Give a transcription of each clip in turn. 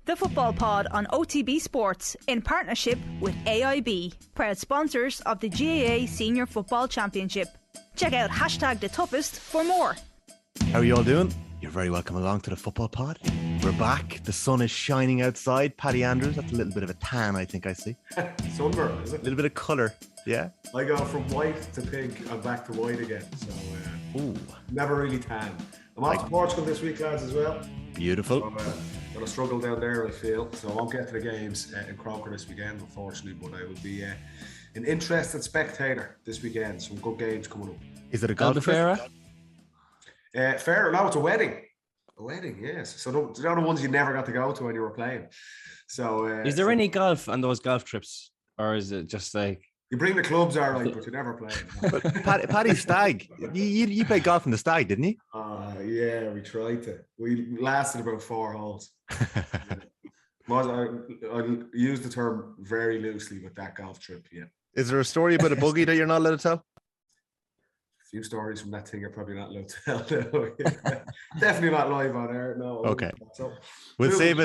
The Football Pod on OTB Sports in partnership with AIB, proud sponsors of the GAA Senior Football Championship. Check out #The Toughest for more. How are you all doing? You're very welcome along to the Football Pod. We're back. The sun is shining outside. Paddy Andrews, that's a little bit of a tan, I think I see. Sunburn, is it? A little bit of colour, yeah. I go from white to pink and back to white again. So, never really tan. I'm off to Portugal this week, lads, as well. Beautiful. So, gonna struggle down there, I feel. So I won't get to the games in Cork this weekend, unfortunately, but I will be an interested spectator this weekend. Some good games coming up. Is it a golf affair? Fair, no, it's a wedding. A wedding, yes. So they're the ones you never got to go to when you were playing. So is there any golf on those golf trips, or is it just like you bring the clubs, all right, but you never play? But Paddy Stag, you played golf in the Stag, didn't you? Yeah, we tried to. We lasted about 4 holes. I use the term very loosely with that golf trip. Yeah. Is there a story about a buggy that you're not allowed to tell? Few stories from that thing you're probably not allowed to tell. No. Definitely not live on air. No. Okay. So We'll save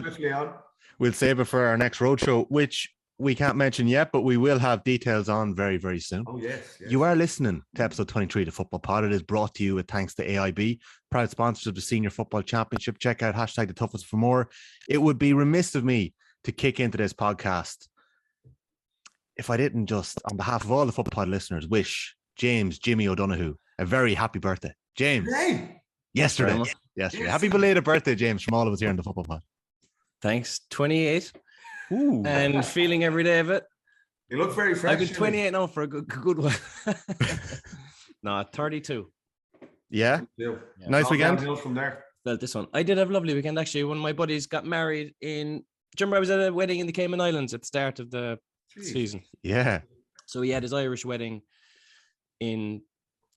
it for our next roadshow, which we can't mention yet, but we will have details on very, very soon. Oh, yes. You are listening to episode 23 of the Football Pod. It is brought to you with thanks to AIB, proud sponsors of the Senior Football Championship. Check out #The Toughest for more. It would be remiss of me to kick into this podcast if I didn't just, on behalf of all the Football Pod listeners, wish James Jimmy O'Donoghue a very happy birthday. James. Hey. Yesterday. Happy belated birthday, James, from all of us here in the Football Pod. Thanks. 28. Ooh. And feeling every day of it. You look very fresh. I've been 28 now for a good while. No, 32. Yeah. Nice weekend. From there. Felt this one. I did have a lovely weekend, actually. One of my buddies got married in... Do you remember I was at a wedding in the Cayman Islands at the start of the season? Yeah. So he had his Irish wedding in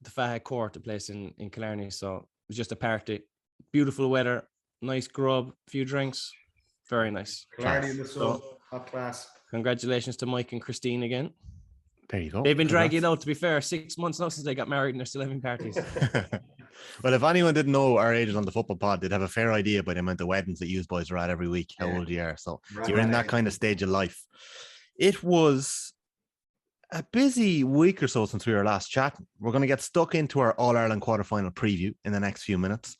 the Faha Court, a place in Killarney. So it was just a party. Beautiful weather, nice grub, few drinks. Very nice. Killarney in the sun, top class. Congratulations to Mike and Christine again. There you go. They've been dragging it out, to be fair, 6 months now since they got married, and they're still having parties. Well, if anyone didn't know our ages on the Football Pod, they'd have a fair idea by the amount of weddings that you boys are at every week, how old you are. So you're in that kind of stage of life. It was a busy week or so since we were last chatting. We're going to get stuck into our All-Ireland quarterfinal preview in the next few minutes.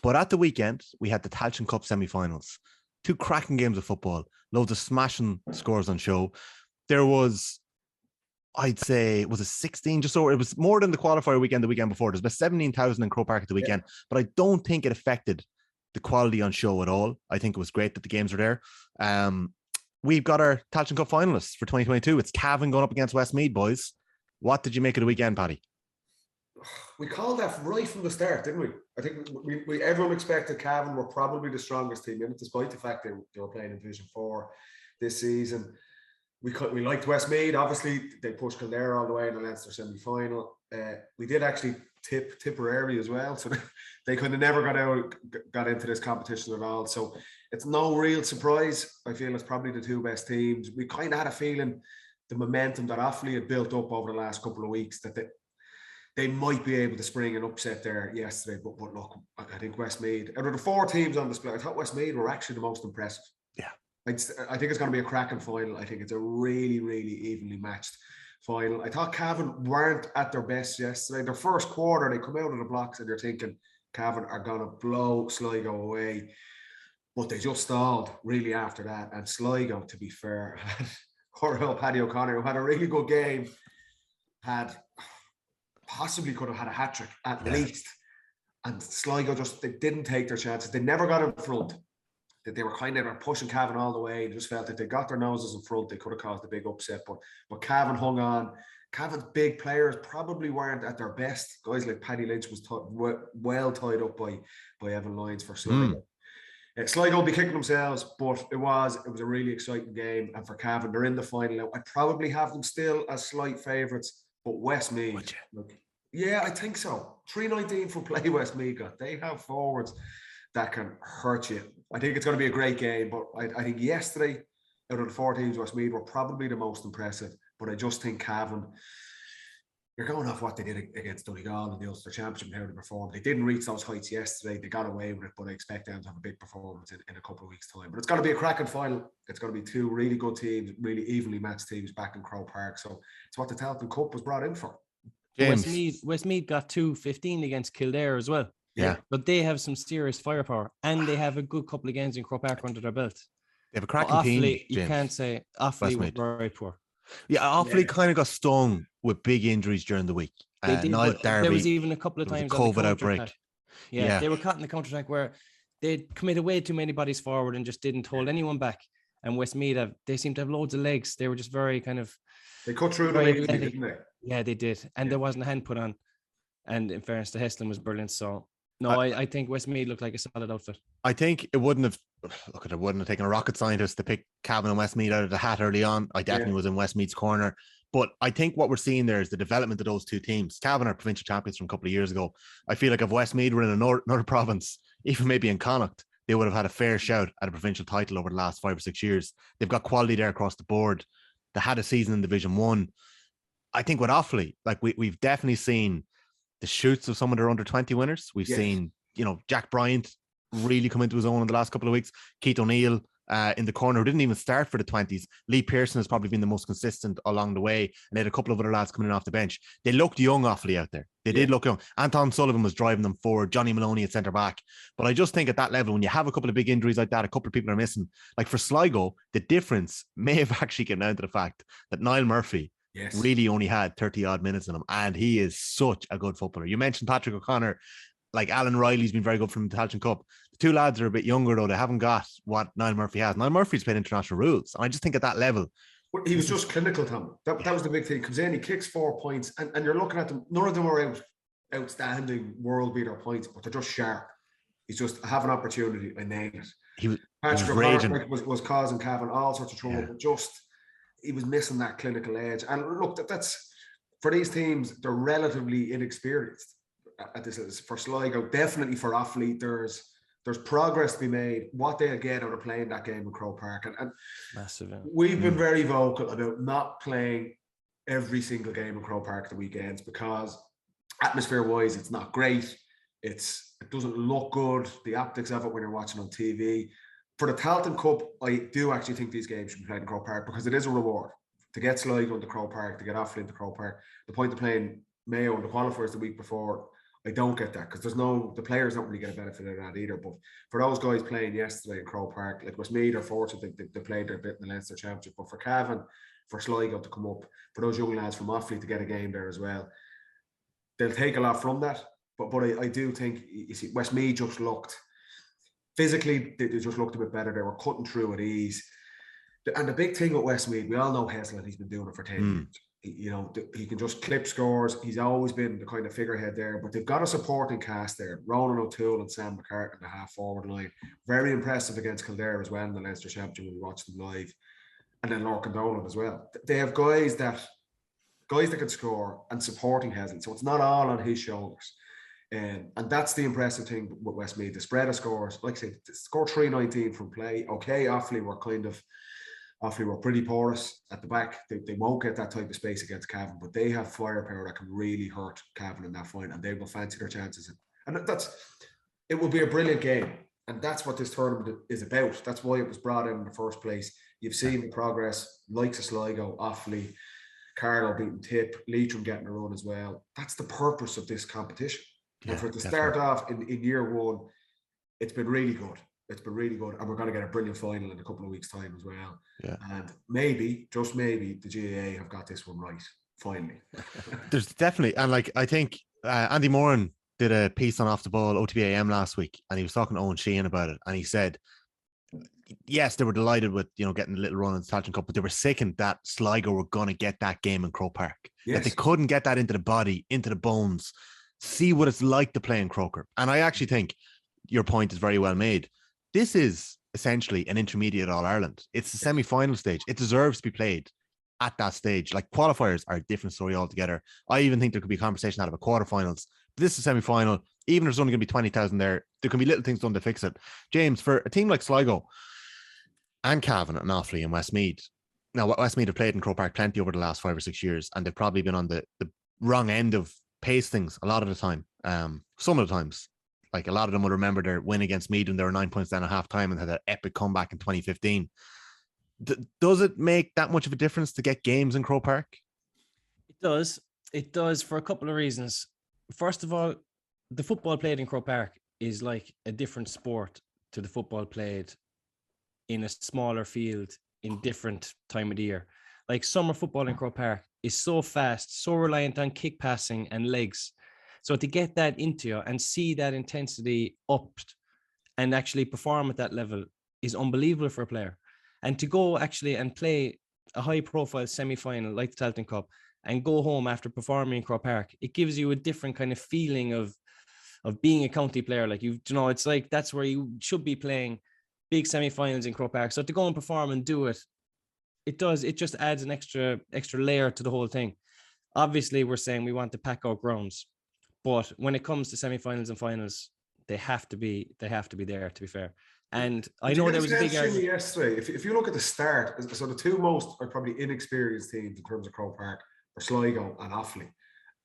But at the weekend, we had the Tailteann Cup semi-finals. 2 cracking games of football, loads of smashing scores on show. There was, I'd say, was it 16? Just so it was more than the qualifier weekend the weekend before. There's about 17,000 in Croke Park at the weekend, but I don't think it affected the quality on show at all. I think it was great that the games were there. We've got our Tailteann Cup finalists for 2022. It's Cavan going up against Westmeath, boys. What did you make of the weekend, Paddy? We called that right from the start, didn't we? I think everyone expected Cavan were probably the strongest team in it, despite the fact they were playing in Division 4 this season. We liked Westmeath. Obviously, they pushed Clare all the way in the Leinster semi-final. We did actually tip Tipperary as well, so they kind of never got into this competition at all. So it's no real surprise. I feel it's probably the 2 best teams. We kind of had a feeling the momentum that Offaly had built up over the last couple of weeks that they might be able to spring an upset there yesterday. But look, I think Westmeath, out of the 4 teams on display, I thought Westmeath were actually the most impressive. Yeah. I think it's going to be a cracking final. I think it's a really, really evenly matched final. I thought Cavan weren't at their best yesterday. Their first quarter, they come out of the blocks and they're thinking Cavan are going to blow Sligo away. But they just stalled really after that. And Sligo, to be fair, had Paddy O'Connor, who had a really good game, possibly could have had a hat-trick at least. And Sligo they didn't take their chances. They never got in front. That they were kind of pushing Cavan all the way. They just felt that they got their noses in front, they could have caused a big upset. But Cavan hung on. Cavan's big players probably weren't at their best. Guys like Paddy Lynch was well tied up by Evan Lyons for Sligo. Sligo will be kicking themselves, but it was a really exciting game. And for Cavan, they're in the final now. I probably have them still as slight favourites, but Westmeath. Yeah, I think so. 319 for play Westmeath got. They have forwards that can hurt you. I think it's going to be a great game, but I think yesterday, out of the 4 teams, Westmeath were probably the most impressive. But I just think Cavan, you're going off what they did against Donegal in the Ulster Championship and how they performed. They didn't reach those heights yesterday. They got away with it, but I expect them to have a big performance in a couple of weeks' time. But it's going to be a cracking final. It's going to be two really good teams, really evenly matched teams back in Croke Park. So it's what the Tailteann Cup was brought in for. Westmeath got 2-15 against Kildare as well. Yeah. But they have some serious firepower and they have a good couple of games in Croke Park under their belt. They have a cracking team, James. You can't say Offaly were very poor. Yeah, Offaly kind of got stung with big injuries during the week. They did, there was even a couple of times COVID outbreak. Yeah, they were caught in the counter-attack where they committed way too many bodies forward and just didn't hold anyone back. And Westmeath, they seemed to have loads of legs. They were just very kind of... They cut through the legs, didn't they? Yeah, they did. And there wasn't a hand put on. And in fairness, the Heslin was brilliant. So, no, I think Westmeath looked like a solid outfit. I think it wouldn't have taken a rocket scientist to pick Cavan and Westmeath out of the hat early on. I definitely was in Westmeath's corner. But I think what we're seeing there is the development of those two teams. Cavan are provincial champions from a couple of years ago. I feel like if Westmeath were in another province, even maybe in Connacht, they would have had a fair shout at a provincial title over the last 5 or 6 years. They've got quality there across the board. They had a season in Division 1. I think with Offaly, like we've definitely seen the shoots of some of their under-20 winners. We've seen, Jack Bryant really come into his own in the last couple of weeks. Keith O'Neill in the corner, who didn't even start for the 20s. Lee Pearson has probably been the most consistent along the way. And they had a couple of other lads coming in off the bench. They looked young, Offaly, out there. They did look young. Anton Sullivan was driving them forward. Johnny Maloney at centre-back. But I just think at that level, when you have a couple of big injuries like that, a couple of people are missing. Like for Sligo, the difference may have actually come down to the fact that Niall Murphy really only had 30-odd minutes in him. And he is such a good footballer. You mentioned Patrick O'Connor. Like Alan Riley's been very good from the Tailteann Cup. The two lads are a bit younger, though. They haven't got what Niall Murphy has. Niall Murphy's played international rules. And I just think at that level... He was just clinical, Tom. That was the big thing. He comes in, he kicks 4 points, and you're looking at them. None of them are outstanding world beater points, but they're just sharp. He's just, I have an opportunity, I nailed it. Patrick O'Connor was causing Cavan all sorts of trouble, but just, he was missing that clinical edge. And look, that's for these teams, they're relatively inexperienced at this. For Sligo, definitely for Offaly, there's progress to be made. What they'll get out of playing that game in Croke Park. And massive. We've been very vocal about not playing every single game in Croke Park the weekends because atmosphere-wise, it's not great. It doesn't look good. The optics of it when you're watching on TV. For the Tailteann Cup, I do actually think these games should be played in Croke Park because it is a reward to get Sligo into Croke Park, to get Offaly into Croke Park. The point of playing Mayo and the qualifiers the week before, I don't get that because the players don't really get a benefit of that either. But for those guys playing yesterday in Croke Park, like Westmeath are fortunate they played their bit in the Leinster Championship. But for Cavan, for Sligo to come up, for those young lads from Offaly to get a game there as well, they'll take a lot from that. But I do think, you see, Westmeath just looked, physically, they just looked a bit better. They were cutting through at ease. And the big thing with Westmeath, we all know Heslin, he's been doing it for 10 years. He can just clip scores. He's always been the kind of figurehead there, but they've got a supporting cast there. Ronan O'Toole and Sam McCartan in the half-forward line. Very impressive against Kildare as well in the Leinster Championship when we watched them live. And then Lorcan Dolan as well. They have guys that can score and supporting Heslin, so it's not all on his shoulders. And that's the impressive thing with Westmeath. The spread of scores, like I say, score 319 from play. Okay, Offaly were pretty porous at the back. They won't get that type of space against Cavan, but they have firepower that can really hurt Cavan in that fight, and they will fancy their chances. And it will be a brilliant game, and that's what this tournament is about. That's why it was brought in the first place. You've seen the progress, likes of Sligo, Offaly, Carlow beating Tip, Leitrim getting a run as well. That's the purpose of this competition. And for it to start off in year one, it's been really good. It's been really good, and we're going to get a brilliant final in a couple of weeks' time as well. Yeah. And maybe, just maybe, the GAA have got this one right, finally. There's definitely, and like I think Andy Moran did a piece on Off the Ball OTBAM last week, and he was talking to Owen Sheehan about it, and he said, yes, they were delighted with getting a little run in the Tailteann Cup, but they were sickened that Sligo were going to get that game in Croke Park. Yes. That they couldn't get that into the body, into the bones, see what it's like to play in Croker. And I actually think your point is very well made. This is essentially an intermediate All-Ireland. It's the semi-final stage. It deserves to be played at that stage. Like qualifiers are a different story altogether. I even think there could be a conversation out of a quarterfinals. But this is a semi-final. Even if there's only going to be 20,000 there can be little things done to fix it. James, for a team like Sligo and Cavan and Offaly and Westmeath, now Westmeath have played in Croke Park plenty over the last 5 or 6 years, and they've probably been on the wrong end of pastings a lot of the time. Some of the times, like a lot of them will remember their win against Meath when they were 9 points down at half time and had an epic comeback in 2015. Does it make that much of a difference to get games in Croke Park? It does. It does for a couple of reasons. First of all, the football played in Croke Park is like a different sport to the football played in a smaller field in different time of the year. Like summer football in Croke Park is so fast, so reliant on kick passing and legs. So to get that into you and see that intensity upped and actually perform at that level is unbelievable for a player. And to go actually and play a high profile semi-final like the Tailteann Cup and go home after performing in Croke Park, it gives you a different kind of feeling of being a county player. Like it's like that's where you should be playing big semi-finals in Croke Park. So to go and perform and do it, it just adds an extra layer to the whole thing. Obviously, we're saying we want to pack out grounds, but when it comes to semi-finals and finals, they have to be there, to be fair. And I know there was a big argument yesterday. If you look at the start, so the two most are probably inexperienced teams in terms of Croke Park are Sligo and Offaly.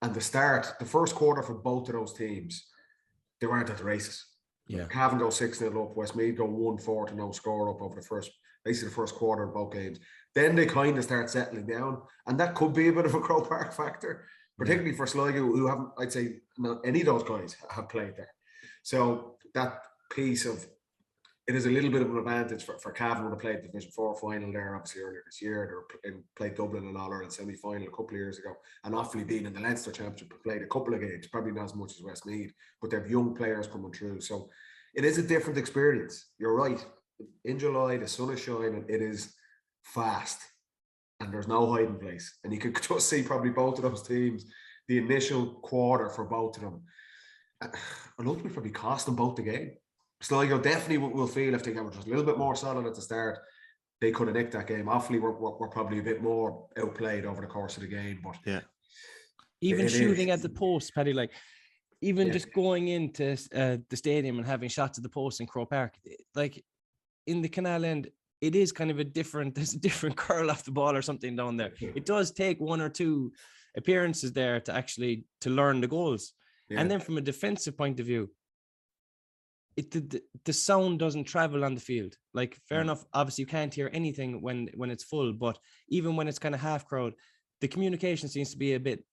And the first quarter for both of those teams, they weren't at the races. Yeah. Cavan go 6-0 up, Westmeath go 1-4 to no score up over the first quarter of both games. Then they kind of start settling down, and that could be a bit of a Croke Park factor, particularly for Sligo, who haven't, I'd say, not any of those guys have played there. So that piece of it is a little bit of an advantage for Cavan when they played the Division 4 final there, obviously earlier this year. They played Dublin and All-Ireland semi-final a couple of years ago. And Offaly being in the Leinster Championship, played a couple of games, probably not as much as Westmeath, but they have young players coming through. So it is a different experience. You're right. In July, the sun is shining. It is fast. And there's no hiding place. And you could just see probably both of those teams, the initial quarter for both of them. And ultimately probably cost them both the game. Sligo definitely will feel if they were just a little bit more solid at the start, they could have nicked that game. Offaly were probably a bit more outplayed over the course of the game. But yeah, even shooting at the post, Paddy, like even just going into the stadium and having shots at the post in Croke Park, like in the Canal End, it is kind of there's a different curl off the ball or something down there. It does take one or two appearances there to learn the goals. Yeah. And then from a defensive point of view, the sound doesn't travel on the field. Like fair enough, obviously you can't hear anything when it's full, but even when it's kind of half crowd, the communication seems to be a bit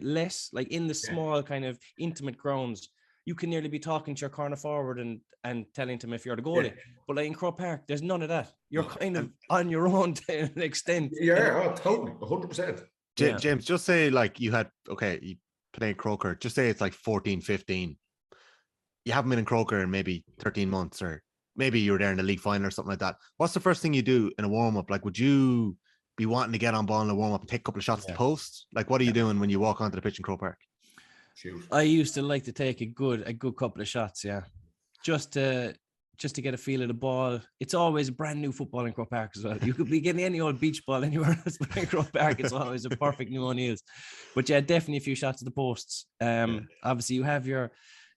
less. Like in the small kind of intimate grounds, you can nearly be talking to your corner forward and telling them if you're the goalie. But like in Croke Park, there's none of that. You're kind of on your own to an extent. Yeah, totally, 100%. James, just say like you played Croker, just say it's like 14-15. You haven't been in Croker in maybe 13 months, or maybe you were there in the league final or something like that. What's the first thing you do in a warm-up? Like, would you be wanting to get on ball in a warm-up and take a couple of shots at the post? Like, what are you doing when you walk onto the pitch in Croke Park? Shoot. I used to like to take a good couple of shots, just to get a feel of the ball. It's always brand new football in Croke Park as well. You could be getting any old beach ball anywhere else, but in Croke Park, it's always a perfect new O'Neills. But yeah, definitely a few shots at the posts. Obviously, you have your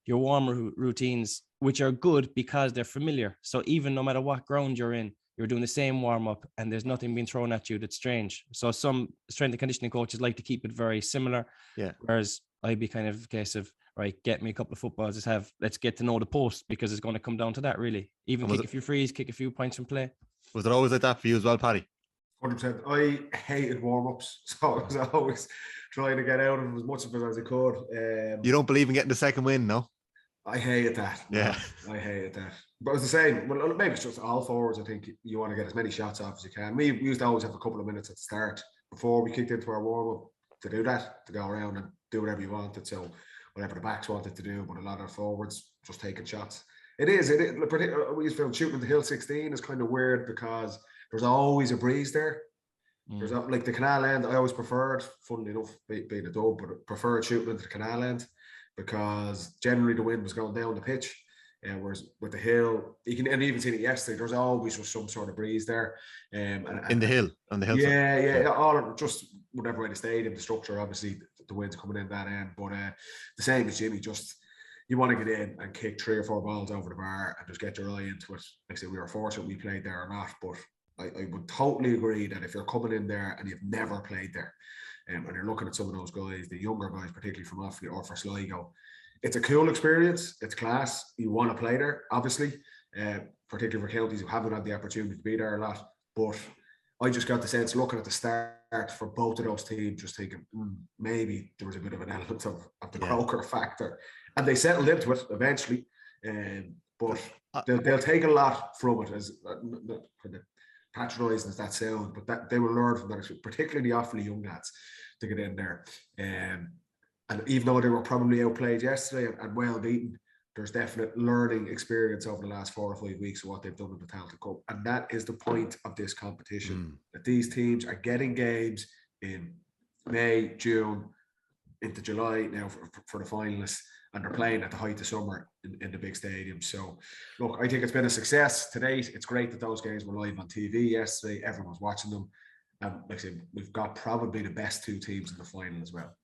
warmer routines, which are good because they're familiar. So even no matter what ground you're in, you're doing the same warm-up and there's nothing being thrown at you that's strange. So some strength and conditioning coaches like to keep it very similar. Yeah. Whereas I'd be kind of a case of, right, get me a couple of footballs, let's get to know the post, because it's going to come down to that really. Even kick a few frees, kick a few points from play. Was it always like that for you as well, Paddy? 100%. I hated warm-ups, so I was always trying to get out of them as much as I could. You don't believe in getting the second win, no? I hated that. Yeah. I hated that. But it's the same. Well, maybe it's just all forwards. I think you want to get as many shots off as you can. We used to always have a couple of minutes at the start before we kicked into our warm-up to do that, to go around and do whatever you wanted. So whatever the backs wanted to do, but a lot of forwards just taking shots. We used to feel shooting the hill 16 is kind of weird because there's always a breeze there. There's like the Canal End. I always preferred, funnily enough, being a dog, but preferred shooting into the Canal End, because generally the wind was going down the pitch, whereas with the hill, you can even see it yesterday. There's always just some sort of breeze there. On the hill. Yeah. All just whatever way the stadium, the structure, obviously the wind's coming in that end. But the same as Jimmy, just you want to get in and kick 3 or 4 balls over the bar and just get your eye into it. Like I said, we were fortunate we played there or not, but I would totally agree that if you're coming in there and you've never played there, and you're looking at some of those guys, the younger guys, particularly from Offaly or for Sligo, it's a cool experience. It's class. You want to play there, obviously, particularly for counties who haven't had the opportunity to be there a lot. But I just got the sense, looking at the start for both of those teams, just thinking maybe there was a bit of an element of the Croker factor, and they settled into it eventually. But they'll take a lot from it, as patronising as that sound, but that they will learn from that, particularly the Offaly young lads, to get in there. And even though they were probably outplayed yesterday and well beaten, there's definite learning experience over the last 4 or 5 weeks of what they've done in the Tailteann Cup. And that is the point of this competition, that these teams are getting games in May, June, into July now for the finalists, and they're playing at the height of summer in the big stadium. So, look, I think it's been a success to date. It's great that those games were live on TV yesterday. Everyone was watching them. And like I said, we've got probably the best 2 teams in the final as well.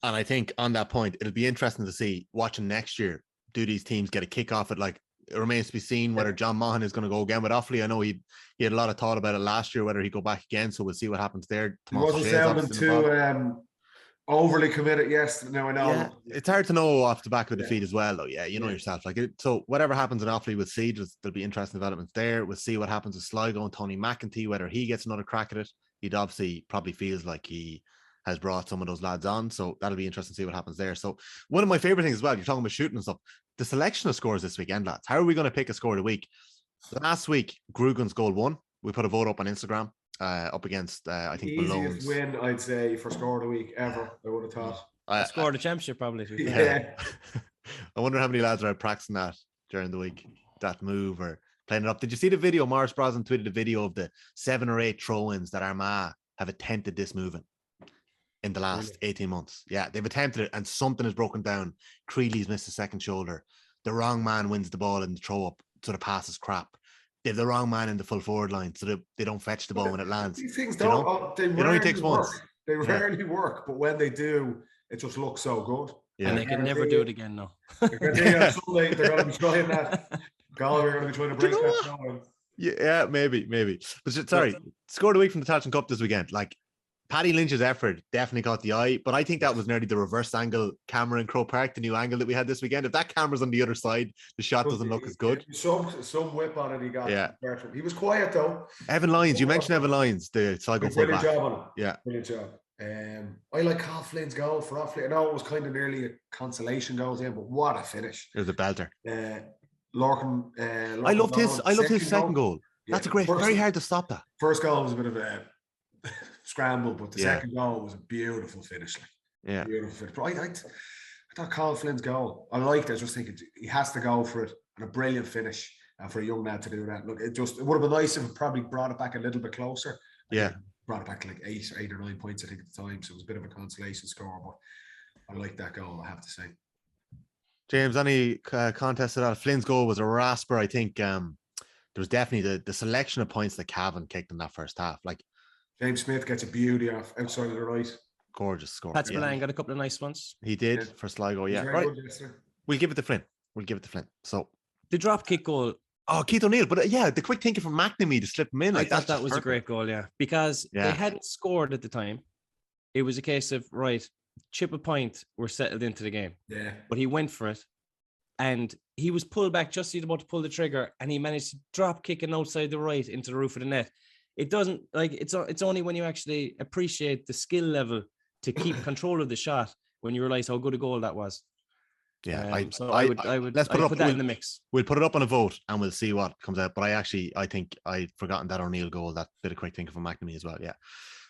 And I think on that point, it'll be interesting to see, watching next year, do these teams get a kick off it? Like, it remains to be seen whether John Maughan is going to go again with Offaly. I know he had a lot of thought about it last year, whether he'd go back again. So we'll see what happens there. He wasn't sounding too overly committed. Yes, no, I know. Yeah, it's hard to know off the back of the defeat as well, though. Yeah, you know yourself. Like, so whatever happens in Offaly, we'll see. There'll be interesting developments there. We'll see what happens with Sligo and Tony McEntee, whether he gets another crack at it. He'd obviously probably feels like he has brought some of those lads on, so that'll be interesting to see what happens there. So one of my favorite things as well, you're talking about shooting and stuff, the selection of scores this weekend, lads. How are we going to pick a score of the week? Last week, Grugan's goal 1. We put a vote up on Instagram, up against I think Malone's win, I'd say, for score of the week ever. I would have thought. I scored a championship probably. Yeah. I wonder how many lads are practicing that during the week, that move or playing it up. Did you see the video? Morris Brosnan tweeted a video of the 7 or 8 throw-ins that Armagh have attempted this move in the last 18 months. Yeah, they've attempted it and something is broken down. Creeley's missed a second shoulder. The wrong man wins the ball in the throw up, so the pass is crap. They have the wrong man in the full forward line, so they don't fetch the ball when it lands. These things they only takes once. They rarely work, but when they do, it just looks so good. Yeah. And they can never do it again now. They're going to be trying that. Galway are going to be trying to break that down. Yeah, maybe. But sorry, scored a week from the Tailteann Cup this weekend. Like, Paddy Lynch's effort definitely caught the eye, but I think that was nearly the reverse angle camera in Croke Park, the new angle that we had this weekend. If that camera's on the other side, the shot doesn't look as good. Some whip on it he got. Yeah. He was quiet though. Evan Lyons, you mentioned Evan Lyons, the Sligo fullback. Brilliant job on him. Yeah. Brilliant job. I like Carl Flynn's goal for Offaly. I know it was kind of nearly a consolation goal to him, but what a finish. It was a belter. Lorcan, I loved his second goal. That's a great, very hard to stop that. First goal was a bit of a scramble, but the second goal was a beautiful finish. Yeah. Beautiful finish. But I thought Carl Flynn's goal, I liked it. I was just thinking he has to go for it, and a brilliant finish for a young lad to do that. Look, it would have been nice if it probably brought it back a little bit closer. Yeah. Brought it back to like 8 or 9 points, I think, at the time. So it was a bit of a consolation score, but I like that goal, I have to say. James, any contest to that? Flynn's goal was a rasper. I think there was definitely the selection of points that Cavan kicked in that first half. Like, James Smith gets a beauty off outside of the right. Gorgeous score. Pat Spillane got a couple of nice ones. He did for Sligo, yeah. Right. We'll give it to Flynn. So the drop kick goal. Oh, Keith O'Neill. But the quick thinking from McNamee to slip him in. I thought that was perfect. A great goal, yeah. Because they hadn't scored at the time. It was a case of, right, chip a point, we're settled into the game. Yeah. But he went for it. And he was pulled back just as he was about to pull the trigger, and he managed to drop kick it outside the right into the roof of the net. It doesn't, like, it's only when you actually appreciate the skill level to keep control of the shot when you realize how good a goal that was. Yeah, I would let's put that in the mix. We'll put it up on a vote and we'll see what comes out. But I think I'd forgotten that O'Neill goal, that bit of quick thinking from McNamee as well. Yeah.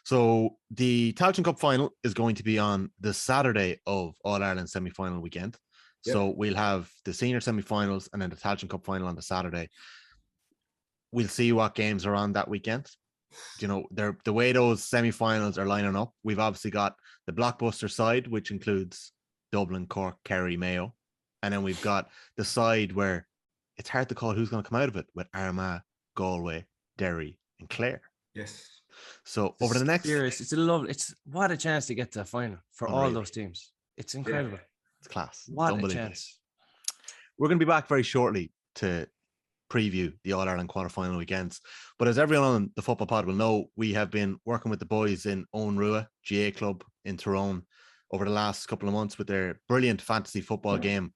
So the Tailteann Cup final is going to be on the Saturday of All Ireland semi-final weekend. Yep. So we'll have the senior semi-finals and then the Tailteann Cup final on the Saturday. We'll see what games are on that weekend. You know, the way those semi-finals are lining up, we've obviously got the blockbuster side, which includes Dublin, Cork, Kerry, Mayo. And then we've got the side where it's hard to call who's going to come out of it, with Armagh, Galway, Derry, and Clare. Yes. So over the next... It's what a chance to get to a final for all those teams. It's incredible. Yeah. It's class. What a chance. We're going to be back very shortly to preview the All-Ireland quarter-final weekends. But as everyone on the Football Pod will know, we have been working with the boys in Owen Rua, GA Club in Tyrone, over the last couple of months with their brilliant fantasy football game.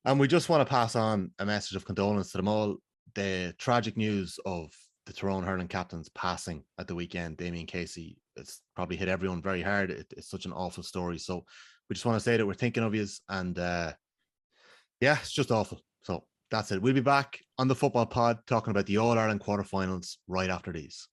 And we just want to pass on a message of condolence to them all. The tragic news of the Tyrone hurling captain's passing at the weekend, Damien Casey, it's probably hit everyone very hard. It's such an awful story. So we just want to say that we're thinking of you, and it's just awful. So that's it. We'll be back on the Football Pod talking about the All-Ireland quarterfinals right after these.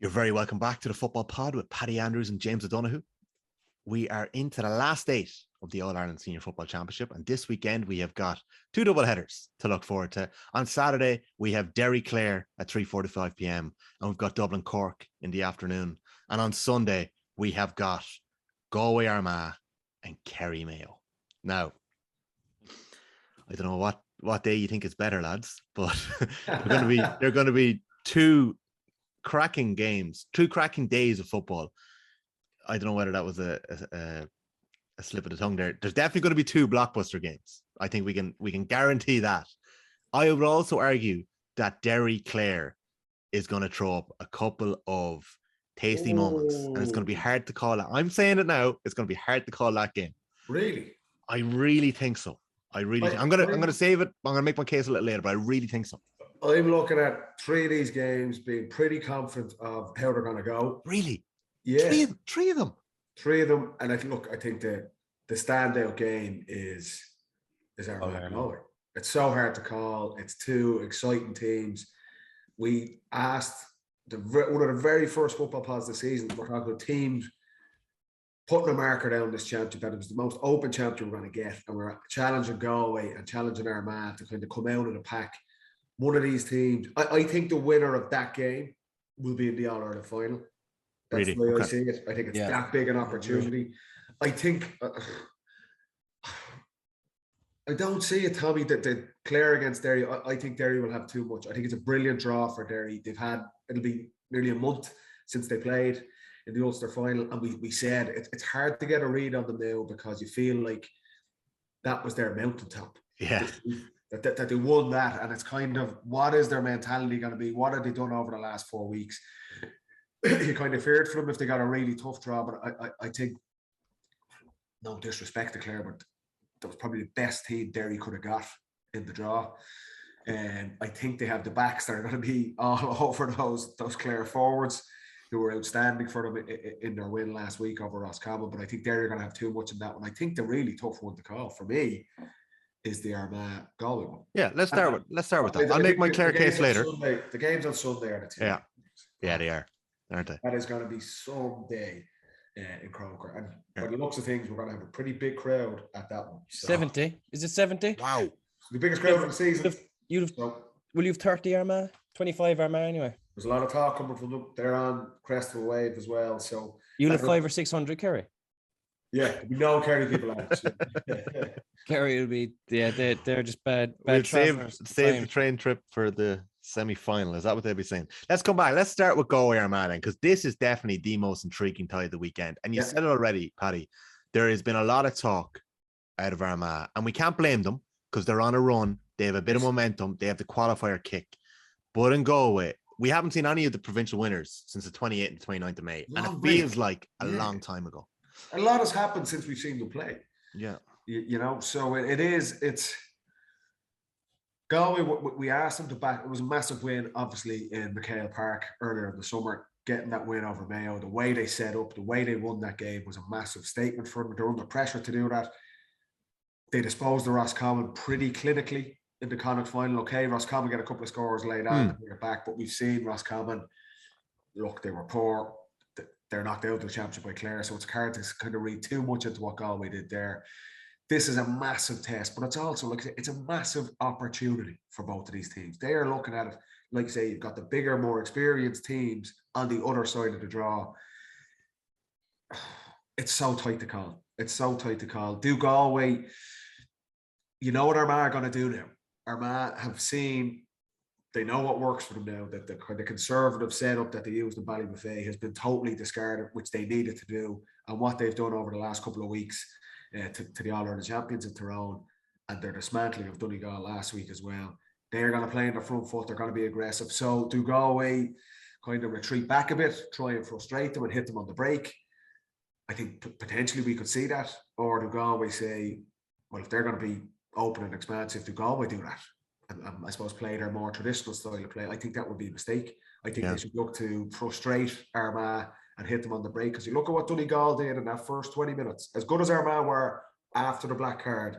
You're very welcome back to the Football Pod with Paddy Andrews and James O'Donoghue. We are into the last 8 of the All-Ireland Senior Football Championship, and this weekend we have got 2 double headers to look forward to. On Saturday, we have Derry-Clare at 3:45 p.m, and we've got Dublin-Cork in the afternoon. And on Sunday, we have got Galway-Armagh and Kerry-Mayo. Now, I don't know what day you think is better, lads, but they're going to be 2 cracking games, 2 cracking days of football. I don't know whether that was a slip of the tongue there. There's definitely going to be 2 blockbuster games. I think we can guarantee that. I would also argue that Derry-Clare is going to throw up a couple of tasty moments, and it's going to be hard to call it. I'm saying it now. It's going to be hard to call that game. Really? I really think so. I'm gonna save it. I'm gonna make my case a little later, but I really think so. I'm looking at 3 of these games, being pretty confident of how they're going to go. Really? Yeah. 3 of them. 3 of them. And I think the standout game is Armagh. It's so hard to call. It's 2 exciting teams. We asked one of the very first football pods this season, we're talking about teams putting a marker down this championship, that it was the most open championship we're going to get. And we're challenging Galway and challenging Armagh to kind of come out of the pack. One of these teams, I think the winner of that game will be in the All-Ireland final. That's the way I see it. I think it's that big an opportunity. I think I don't see it, Tommy, that the Clare against Derry. I think Derry will have too much. I think it's a brilliant draw for Derry. It'll be nearly a month since they played in the Ulster final, and we said it's hard to get a read on them now because you feel like that was their mountaintop. Yeah. That they won that, and it's kind of, what is their mentality going to be? What have they done over the last 4 weeks? You kind of feared for them if they got a really tough draw, but I think, no disrespect to Clare, but that was probably the best team Derry could have got in the draw. And I think they have the backs that are going to be all over those Clare forwards who were outstanding for them in their win last week over Roscommon. But I think Derry are going to have too much in that one. I think the really tough one to call for me is the Armagh Galway one. Yeah, let's start with that. I'll make my Clare case later. The game's on Sunday, are the Yeah, they are, aren't they? That is going to be some day in Croker, and by the looks of things, we're going to have a pretty big crowd at that one. So. 70? Is it 70? Wow, the biggest crowd of the season. Will you have 30 Armagh? 25 Armagh anyway? There's a lot of talk coming from them. They're on crest of a wave as well. So you'll have 500 or 600 Kerry. Yeah, we know Kerry people on it. Kerry will be, they're just bad. We'll save the train trip for the semi-final. Is that what they'll be saying? Let's come back. Let's start with Galway-Armagh then, because this is definitely the most intriguing tie of the weekend. And you said it already, Paddy. There has been a lot of talk out of Armagh, and we can't blame them because they're on a run. They have a bit of momentum. They have the qualifier kick. But in Galway, we haven't seen any of the provincial winners since the 28th and 29th of May. And it feels like a long time ago. A lot has happened since we've seen them play. Yeah. You know, so it's Galway. We asked them to back. It was a massive win, obviously, in McHale Park earlier in the summer, getting that win over Mayo. The way they set up, the way they won that game was a massive statement for them. They're under pressure to do that. They disposed of Roscommon pretty clinically in the Connacht final. Okay, Roscommon get a couple of scores late on to bring it back, but we've seen Roscommon, look, they were poor. They're knocked out of the championship by Clare, so it's hard to kind of read too much into what Galway did there. This is a massive test, but it's also like it's a massive opportunity for both of these teams. They are looking at it, like you say, you've got the bigger, more experienced teams on the other side of the draw. It's so tight to call. It's so tight to call. Do Galway, you know what Armagh are going to do now? Armagh have seen, they know what works for them now, that the conservative setup that they used in Ballybuffet has been totally discarded, which they needed to do, and what they've done over the last couple of weeks to the All-Ireland champions in Tyrone, and their dismantling of Donegal last week as well. They're going to play in the front foot. They're going to be aggressive. So do Galway kind of retreat back a bit, try and frustrate them and hit them on the break? I think potentially we could see that. Or do Galway say, well, if they're going to be open and expansive, do Galway do that? And I suppose play their more traditional style of play. I think that would be a mistake. I think they should look to frustrate Armagh and hit them on the break. Because you look at what Donegal did in that first 20 minutes. As good as Armagh were after the black card,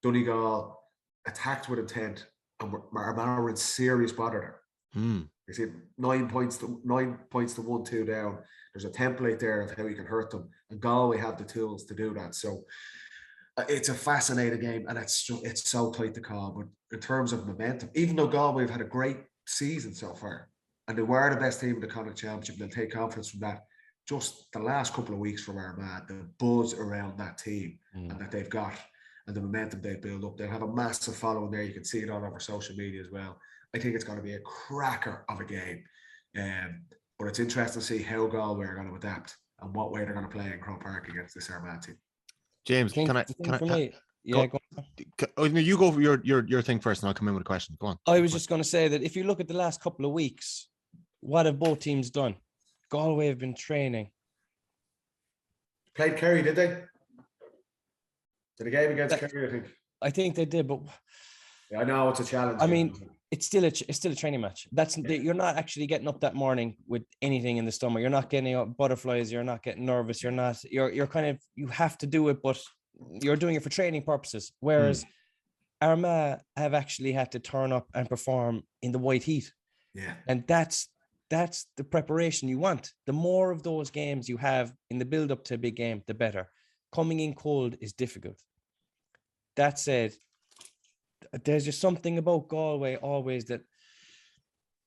Donegal attacked with intent, and Armagh were in serious bother there. You see 9 points to 1-2 down. There's a template there of how you can hurt them, and Galway have the tools to do that. So it's a fascinating game, and it's so tight to call. But in terms of momentum, even though Galway have had a great season so far, and they were the best team in the Connacht Championship, they'll take confidence from that. Just the last couple of weeks from Armagh, the buzz around that team and that they've got, and the momentum they build up, they'll have a massive following there. You can see it all over social media as well. I think it's going to be a cracker of a game. But it's interesting to see how Galway are going to adapt and what way they're going to play in Croke Park against this Armagh team. James, can I? Yeah, go on. You go for your thing first, and I'll come in with a question. Go on. I was just going to say that if you look at the last couple of weeks, what have both teams done? Galway have been training. Played Kerry, did they? Did a game against Kerry, I think. I think they did, but yeah, I know it's a challenge. I mean, it's still a training match. You're not actually getting up that morning with anything in the stomach. You're not getting up butterflies. You're not getting nervous. You're kind of, you have to do it, but you're doing it for training purposes. Whereas Armagh have actually had to turn up and perform in the white heat. Yeah. And that's the preparation you want. The more of those games you have in the build up to a big game, the better. Coming in cold is difficult. That said, there's just something about Galway always that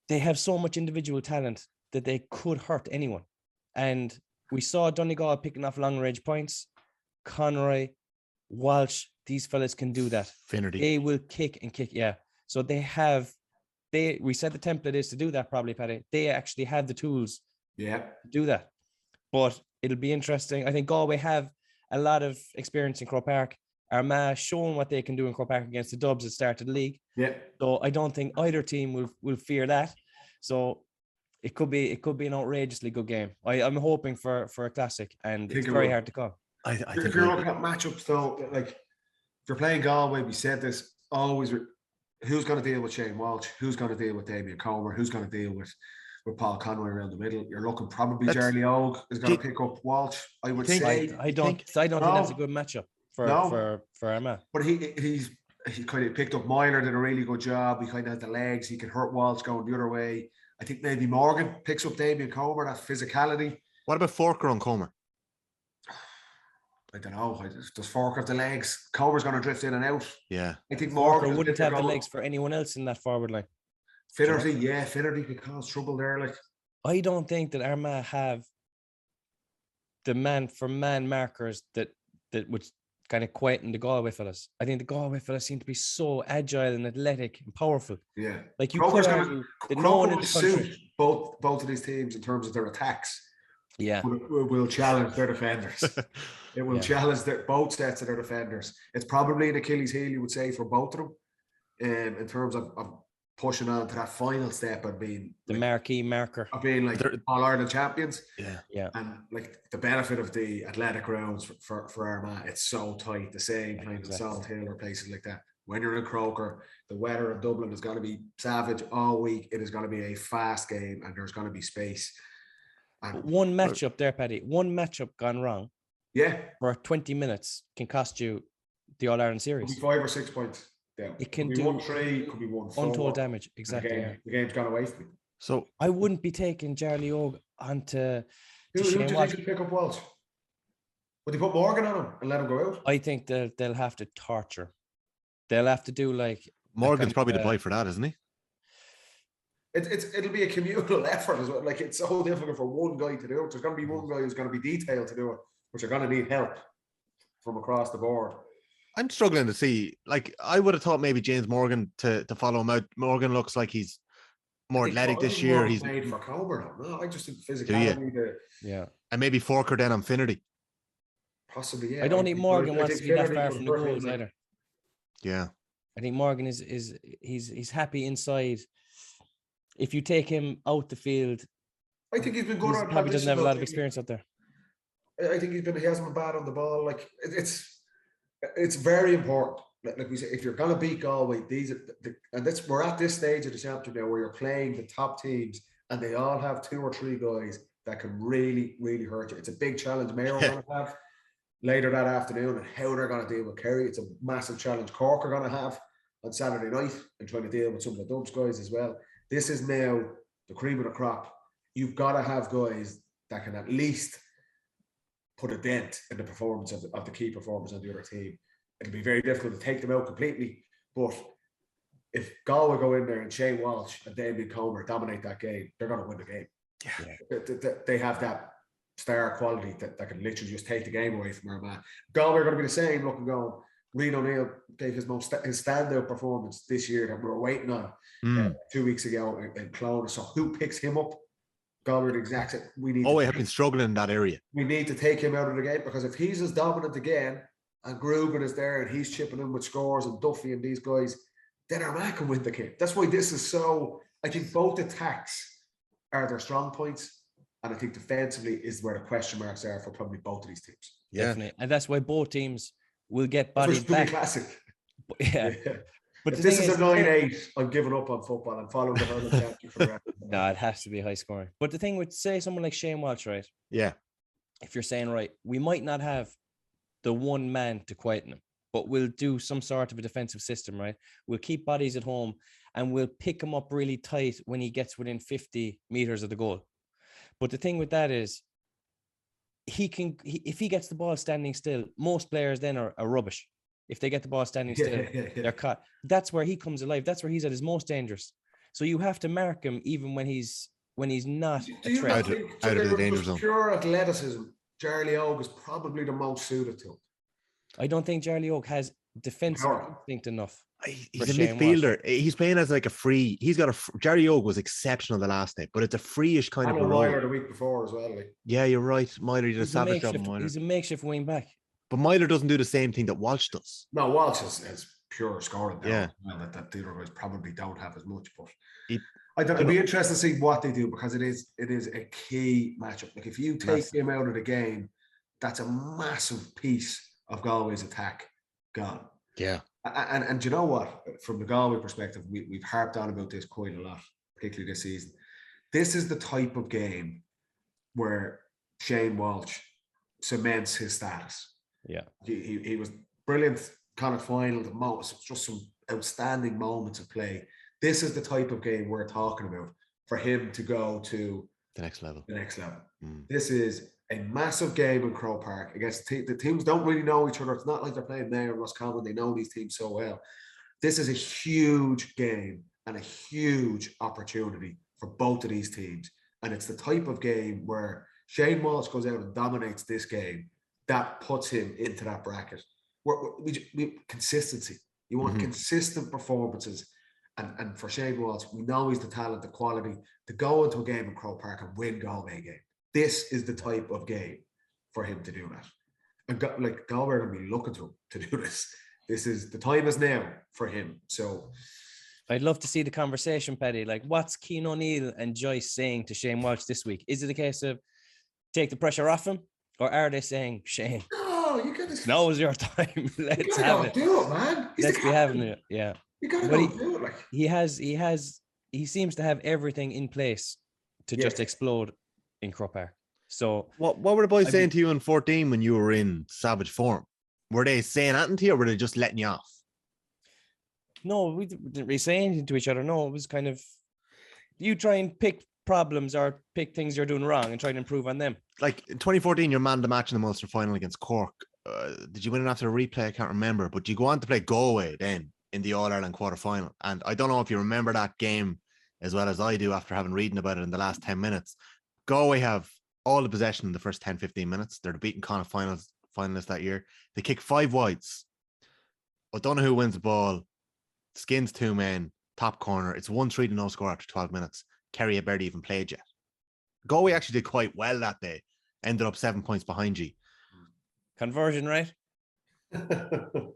they have so much individual talent that they could hurt anyone. And we saw Donegal picking off long range points. Conroy, Walsh, these fellas can do that. Finnerty. They will kick and kick. Yeah. So we said the template is to do that probably, Paddy. They actually have the tools to do that. But it'll be interesting. I think Galway have a lot of experience in Croke Park. Armagh showing what they can do in Croke Park against the Dubs at the start of the league. Yeah. So I don't think either team will fear that. So it could be an outrageously good game. I'm hoping for a classic, and it's very hard to call. I think if you're looking at matchups though, like if you're playing Galway, we said this always. Who's going to deal with Shane Walsh? Who's going to deal with Damien Comer? Who's going to deal with Paul Conroy around the middle? You're looking probably Charlie Og is going to pick up Walsh. I would say. I don't think that's a good matchup for Armagh. But he kind of picked up Myler, did a really good job. He kind of had the legs. He can hurt Walsh going the other way. I think maybe Morgan picks up Damien Comer, that physicality. What about Forker on Comer? I don't know. Does Forker have the legs? Comer's going to drift in and out. Yeah. I think Forker wouldn't have the legs for anyone else in that forward line. Finnerty could cause trouble there. Like, I don't think that Armagh have the man-for-man markers that would kind of quieten the Galway fellas. I think the Galway fellas seem to be so agile and athletic and powerful. Yeah. Like you could argue that no one in the country, both of these teams in terms of their attacks. Yeah. Will challenge their defenders. It will challenge both sets of their defenders. It's probably an Achilles heel, you would say, for both of them, in terms of pushing on to that final step and being the marquee marker of being like All-Ireland champions. Yeah. And like the benefit of the athletic grounds for Armagh, it's so tight. The same kind of Salt Hill or places like that. When you're in Croker, the weather in Dublin is going to be savage all week. It is going to be a fast game, and there's going to be space. And one matchup there, Paddy. One matchup gone wrong. Yeah. For 20 minutes can cost you the All-Ireland series. Could be 5 or 6 points. Yeah. It can do 1-3, could be 1-4. Untold damage. Exactly. The game's gone away from me. So I wouldn't be taking Charlie Og onto. Who do you think should pick up Walsh? Would they put Morgan on him and let him go out? I think they'll have to torture. They'll have to do like Morgan's probably the boy for that, isn't he? It'll be a communal effort as well. Like, it's so difficult for one guy to do it. There's going to be one guy who's going to be detailed to do it, but you're going to need help from across the board. I'm struggling to see. Like, I would have thought maybe James Morgan to follow him out. Morgan looks like he's more athletic this year. He's made for Comer. No, I just think Do you? physicality. Yeah. And maybe Forker then on Finnerty. Possibly, yeah. I don't think Morgan wants to be that far from the goals either. Yeah. I think Morgan he's happy inside. If you take him out the field, I think he's been good on. Probably doesn't have a lot of experience out there. I think he hasn't been bad on the ball. Like it's very important. Like we say, if you're going to beat Galway, we're at this stage of the championship now where you're playing the top teams, and they all have 2 or 3 guys that can really, really hurt you. It's a big challenge Mayo are going to have later that afternoon, and how they're going to deal with Kerry. It's a massive challenge Cork are going to have on Saturday night, and trying to deal with some of the Dubs guys as well. This is now the cream of the crop. You've got to have guys that can at least put a dent in the performance of the key performers on the other team. It'll be very difficult to take them out completely, but if Galway go in there and Shane Walsh and David Comer dominate that game, they're going to win the game. Yeah. They have that star quality that can literally just take the game away from Armagh. Galway are going to be the same looking going. Rian O'Neill gave his standout performance this year that we were waiting on 2 weeks ago in Clone. So who picks him up? Galway the exact same. We have been struggling in that area. We need to take him out of the game, because if he's as dominant again and Gruben is there and he's chipping in with scores and Duffy and these guys, then Armagh can win the game. That's why this is so. I think both attacks are their strong points, and I think defensively is where the question marks are for probably both of these teams. Yeah, definitely. And that's why both teams will get bodied back. Classic. Yeah. But if this is a 9-8, I'm giving up on football. I'm following the hurling championship for the rest of the No, it has to be high scoring. But the thing with, say, someone like Shane Walsh, right? Yeah. If you're saying, right, we might not have the one man to quieten him, but we'll do some sort of a defensive system, right? We'll keep bodies at home and we'll pick him up really tight when he gets within 50 meters of the goal. But the thing with that is, if he gets the ball standing still, most players then are rubbish. If they get the ball standing still, they're caught. That's where he comes alive. That's where he's at his most dangerous. So you have to mark him even when he's not a threat. Out of the danger zone. Pure athleticism, Charlie Oak is probably the most suited to him. I don't think Charlie Oak has defensive instinct enough. He's a midfielder. He's playing as like a free. He's got Jerry Oak was exceptional the last day, but it's a free-ish kind of a role. Myler the week before as well. Like. Yeah, you're right. Myler did a savage job. He's a makeshift wing back. But Myler doesn't do the same thing that Walsh does. No, Walsh is pure scoring. Yeah. That the other guys probably don't have as much. But I'd be interested to see what they do, because it is a key matchup. Like if you take him out of the game, that's a massive piece of Galway's attack gone. Yeah. And you know what? From the Galway perspective, we've harped on about this quite a lot, particularly this season. This is the type of game where Shane Walsh cements his status. Yeah. He was brilliant kind of final, the moments, just some outstanding moments of play. This is the type of game we're talking about for him to go to the next level. This is a massive game in Croke Park against the teams don't really know each other. It's not like they're playing Mayo and Roscommon. They know these teams so well. This is a huge game and a huge opportunity for both of these teams. And it's the type of game where Shane Walsh goes out and dominates this game. That puts him into that bracket. We consistency. You want consistent performances. And for Shane Walsh, we know he's the talent, the quality to go into a game in Croke Park and win Galway game. This is the type of game for him to do that. And like Galway are going to be looking to him to do this. This is the time is now for him. So I'd love to see the conversation, Paddy. Like, what's Cian O'Neill and Joyce saying to Shane Walsh this week? Is it a case of take the pressure off him, or are they saying, Shane, no, you got to. Now is your time. Let's have it. Do it, man. Let's be having it. Yeah. You got to go do it. Like he seems to have everything in place to just explode in Croke Park. So what were the boys saying to you in 14 when you were in savage form? Were they saying anything to you, or were they just letting you off? No, we didn't really say anything to each other. No, it was kind of, you try and pick problems or pick things you're doing wrong and try to improve on them. Like in 2014, you're man the match in the Munster final against Cork. Did you win it after a replay? I can't remember, but you go on to play Galway then in the All-Ireland quarter-final. And I don't know if you remember that game as well as I do after having reading about it in the last 10 minutes. Galway have all the possession in the first 10, 15 minutes. They're the beaten Connacht finalists that year. They kick 5 wides. O'Donoghue wins the ball, skins 2 men, top corner. It's 1-3 to no score after 12 minutes. Kerry had barely even played yet. Galway actually did quite well that day. Ended up 7 points behind you. Conversion rate.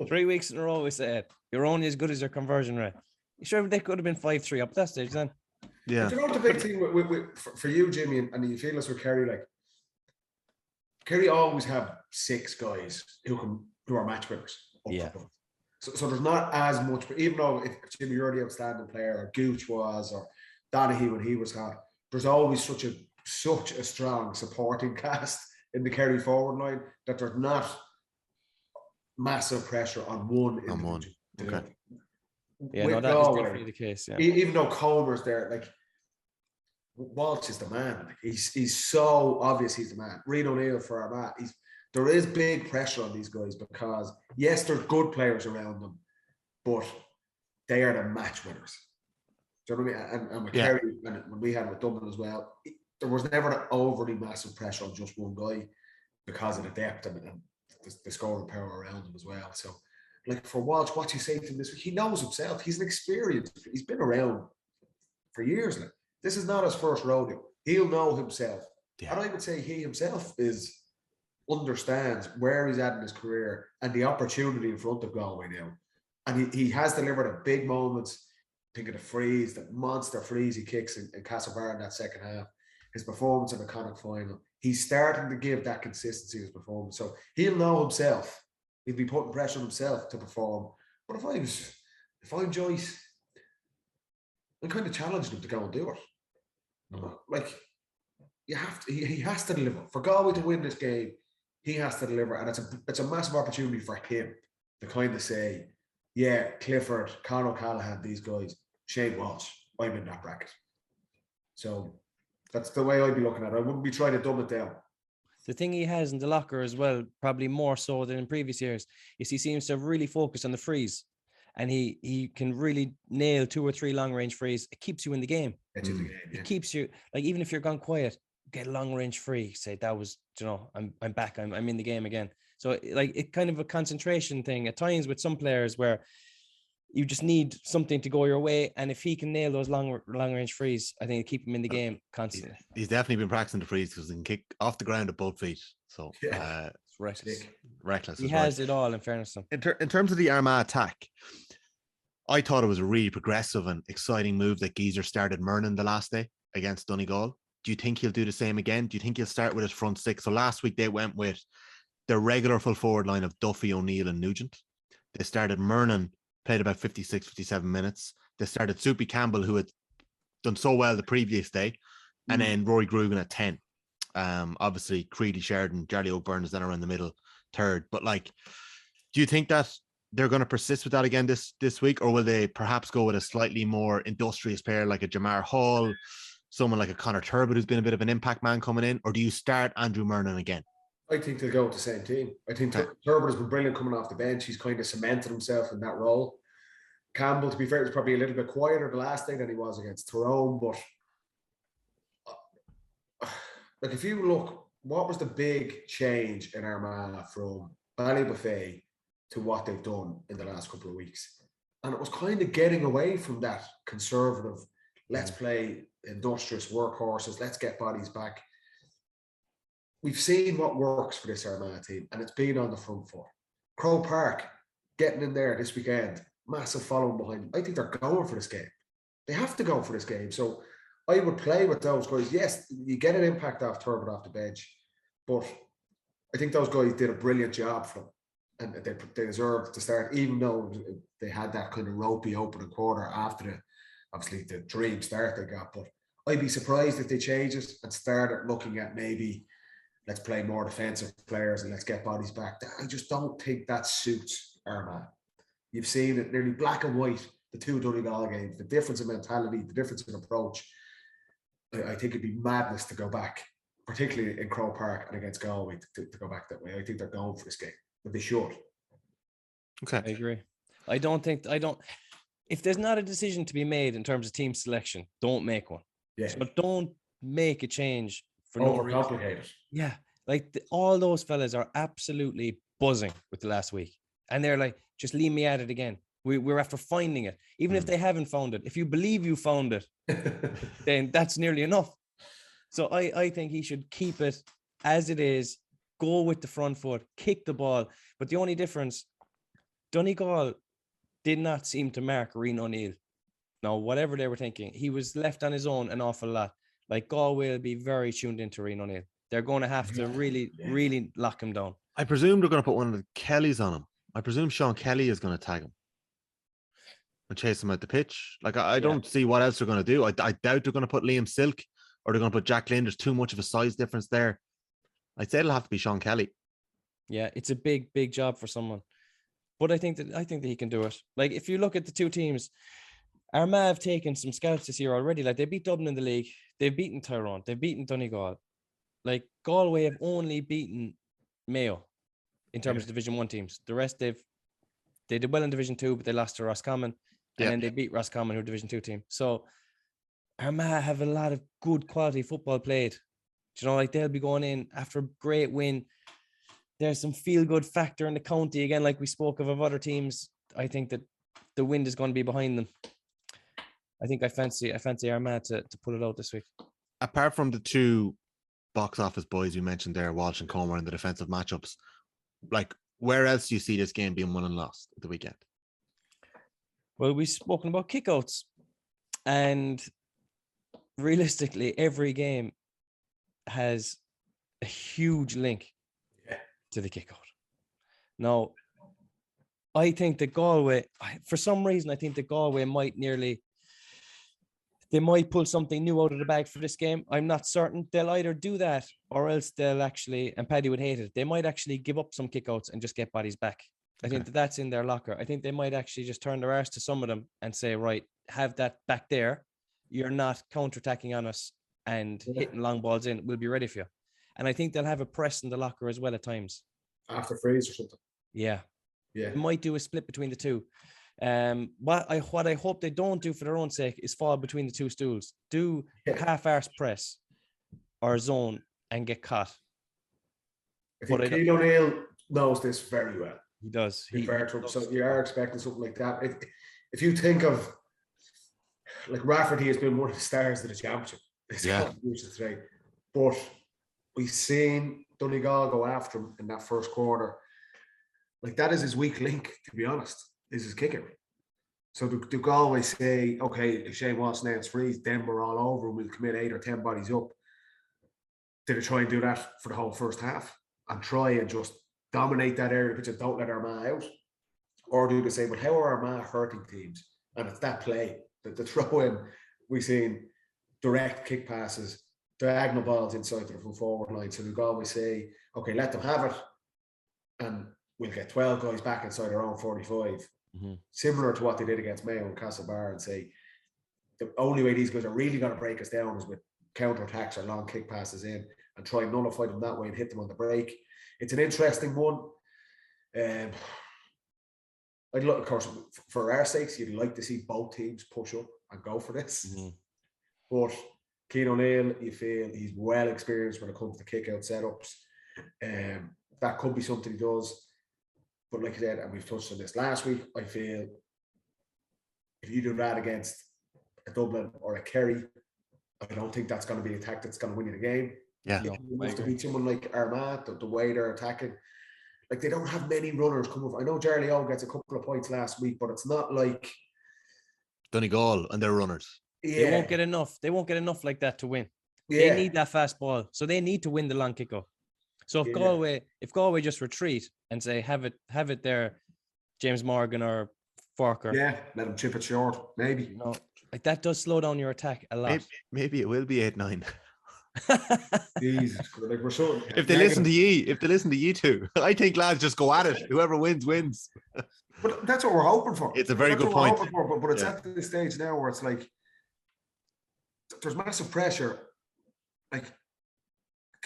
3 weeks in a row we said you're only as good as your conversion rate. You sure they could have been 5-3 up that stage then? Yeah. But you know the big thing for you, Jimmy, and you feel this with Kerry, like Kerry always have 6 guys who are match winners. Yeah. So there's not as much, but even though if Jimmy, you're the outstanding player, or Gooch was, or Donaghy when he was hot, there's always such a strong supporting cast in the Kerry forward line that there's not massive pressure on one individual. Okay. Yeah, no, that is definitely the case. Yeah. Even though Comer's there, like Walsh is the man. Like, he's so obvious he's the man. Rian O'Neill for Armagh. There is big pressure on these guys because yes, there's good players around them, but they are the match winners. Do you know what I mean? And with Kerry, and when we had it with Dublin as well, there was never an overly massive pressure on just one guy because of the depth and the scoring power around him as well. So, like for Walsh, what you say to him this week, he knows himself. He's an experienced. He's been around for years now. This is not his first rodeo. He'll know himself. Yeah. And I would say he himself understands where he's at in his career and the opportunity in front of Galway now. And he has delivered at big moments. Think of the freeze, the monster freeze he kicks in Castlebar in that second half. His performance in the Connacht final. He's starting to give that consistency in his performance. So he'll know himself. He'll be putting pressure on himself to perform. But if I'm Joyce, I'm kind of challenging him to go and do it. Like, you have to. He has to deliver. For Galway to win this game, he has to deliver, and it's a massive opportunity for him to kind of say, yeah, Clifford, Conor O'Callaghan, these guys, Shane Walsh, I'm in that bracket. So that's the way I'd be looking at it. I wouldn't be trying to dumb it down. The thing he has in the locker as well, probably more so than in previous years, is he seems to really focus on the frees. And he can really nail 2 or 3 long range frees. It keeps you in the game. It keeps you, like, even if you're gone quiet, get a long range free. Say that was, I'm back. I'm in the game again. So like it kind of a concentration thing at times with some players where you just need something to go your way. And if he can nail those long range frees, I think it keep him in the game constantly. He's definitely been practicing the frees because he can kick off the ground at both feet. So it's reckless. Reckless. He has it all, in fairness. In terms of the Armagh attack, I thought it was a really progressive and exciting move that Geezer started Murnan the last day against Donegal. Do you think he'll do the same again? Do you think he'll start with his front 6? So last week they went with their regular full forward line of Duffy, O'Neill and Nugent. They started Murnan, played about 56, 57 minutes. They started Soupy Campbell, who had done so well the previous day, and then Rory Grugan at 10. Obviously, Creedy Sheridan, Jarly O'Byrne is then around the middle, third. But like, do you think that they're going to persist with that again this week, or will they perhaps go with a slightly more industrious player like a Jamar Hall, someone like a Connor Turbot who's been a bit of an impact man coming in, or do you start Andrew Murnan again? I think they'll go with the same team. I think Turbot has been brilliant coming off the bench. He's kind of cemented himself in that role. Campbell, to be fair, was probably a little bit quieter the last day than he was against Tyrone, but like if you look, what was the big change in Armagh from Ballybuffet to what they've done in the last couple of weeks? And it was kind of getting away from that conservative, let's play industrious workhorses, let's get bodies back. We've seen what works for this Armagh team, and it's been on the front foot. Croke Park getting in there this weekend, massive following behind them. I think they're going for this game. They have to go for this game. So I would play with those guys. Yes, you get an impact off Turbot off the bench, but I think those guys did a brilliant job for them, and they deserve to start, even though they had that kind of ropey opening quarter after the dream start they got. But I'd be surprised if they change it and started looking at maybe let's play more defensive players and let's get bodies back. I just don't think that suits Armagh. You've seen it nearly black and white, the 2 Donegal games, the difference in mentality, the difference in approach. I think it'd be madness to go back, particularly in Croke Park and against Galway, to go back that way. I think they're going for this game, but they should. Okay. I agree. I don't. If there's not a decision to be made in terms of team selection, don't make one. Yeah. So don't make a change for no reason. Overcomplicate it. Yeah. Like all those fellas are absolutely buzzing with the last week. And they're like, just leave me at it again. We're after finding it. Even if they haven't found it, if you believe you found it, then that's nearly enough. So I think he should keep it as it is, go with the front foot, kick the ball. But the only difference, Donegal did not seem to mark Rian O'Neill. Now, whatever they were thinking, he was left on his own an awful lot. Like, Galway will be very tuned into Rian O'Neill. They're going to have to really lock him down. I presume they're going to put one of the Kellys on him. I presume Sean Kelly is going to tag him and chase him out the pitch. Like, I don't see what else they're going to do. I doubt they're going to put Liam Silk or they're going to put Jack Lynn. There's too much of a size difference there. I'd say it'll have to be Sean Kelly. Yeah, it's a big job for someone. But I think that he can do it. Like, if you look at the two teams, Armagh have taken some scouts this year already. Like, they beat Dublin in the league. They've beaten Tyrone. They've beaten Donegal. Like, Galway have only beaten Mayo in terms of Division 1 teams. The rest, they did well in Division 2, but they lost to Roscommon. And then they beat Roscommon, who are Division 2 team. So Armagh have a lot of good quality football played. You know, like, they'll be going in after a great win. There's some feel-good factor in the county. Again, like we spoke of other teams, I think that the wind is going to be behind them. I think I fancy Armagh to pull it out this week. Apart from the two box office boys you mentioned there, Walsh and Comer, in the defensive matchups, like, where else do you see this game being won and lost at the weekend? Well, we've spoken about kickouts, and realistically, every game has a huge link to the kickout. Now, I think that Galway, for some reason, I think that Galway they might pull something new out of the bag for this game. I'm not certain. They'll either do that or else they'll actually, and Paddy would hate it, they might actually give up some kickouts and just get bodies back. I think that's in their locker. I think they might actually just turn their arse to some of them and say, right, have that back there. You're not counterattacking on us and hitting long balls in. We'll be ready for you. And I think they'll have a press in the locker as well at times. After freeze or something. Yeah. Yeah. They might do a split between the two. What I hope they don't do for their own sake is fall between the two stools. Do half-arse press or zone and get caught. I think Rian O'Neill knows this very well. He does. So you are expecting something like that. If you think of, like, Rafferty has been one of the stars of the championship. Today. But we've seen Donegal go after him in that first quarter. Like, that is his weak link, to be honest, is his kicking. So do Galway say, okay, if Shane Walsh nails freeze, then we're all over and we'll commit 8 or 10 bodies up? Did they try and do that for the whole first half and try and just dominate that area, which is don't let Armagh out? Or do they say, well, how are Armagh hurting teams? And it's that play, the throw in. We've seen direct kick passes, diagonal balls inside the full forward line. So do Galway say, okay, let them have it and we'll get 12 guys back inside our own 45. Similar to what they did against Mayo and Castlebar, and say the only way these guys are really going to break us down is with counter-attacks or long kick passes in, and try and nullify them that way and hit them on the break. It's an interesting one. I'd look, of course, for our sakes, you'd like to see both teams push up and go for this. But Cian O'Neill, you feel he's well experienced when it comes to kick-out setups. That could be something he does. But like I said, and we've touched on this last week, I feel if you do that against a Dublin or a Kerry, I don't think that's going to be a tactic that's going to win you the game. Yeah. If you have to beat someone like Armagh, the way they're attacking, like, they don't have many runners come over. I know Charlie O gets a couple of points last week, but it's not like Donegal and their runners. Yeah. They won't get enough. They won't get enough like that to win. They need that fast ball. So they need to win the long kickoff. So if Galway just retreat and say, have it there, James Morgan or Forker. Yeah, let them chip it short, maybe. You know, like, that does slow down your attack a lot. Maybe it will be 8-9. Jesus, like, we're so. If they listen to ye two, I think lads just go at it. Whoever wins. But that's what we're hoping for. It's a very good point. But it's at the stage now where it's like there's massive pressure. Like,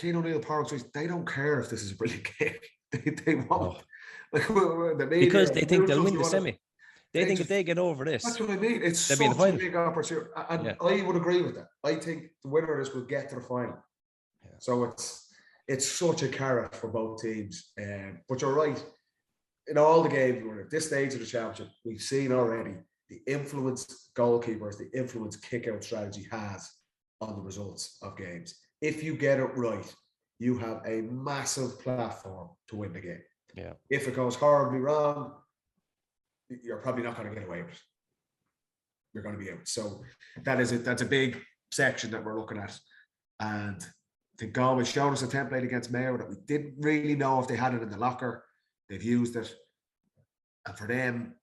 Cian O'Neill, Parks, they don't care if this is a brilliant game. They won't. Because they think they'll win the semi. They think if they get over this, that's what I mean. It's such a big opportunity, and I would agree with that. I think the winner of this will get to the final. So it's such a carrot for both teams. But you're right. in all the games we're at this stage of the championship, we've seen already the influence goalkeepers, the influence kick-out strategy has on the results of games. If you get it right, you have a massive platform to win the game. Yeah. If it goes horribly wrong, you're probably not going to get away with it. You're going to be out. So that's a big section that we're looking at. And I think Galway showed us a template against Mayo that we didn't really know if they had it in the locker. They've used it. And for them,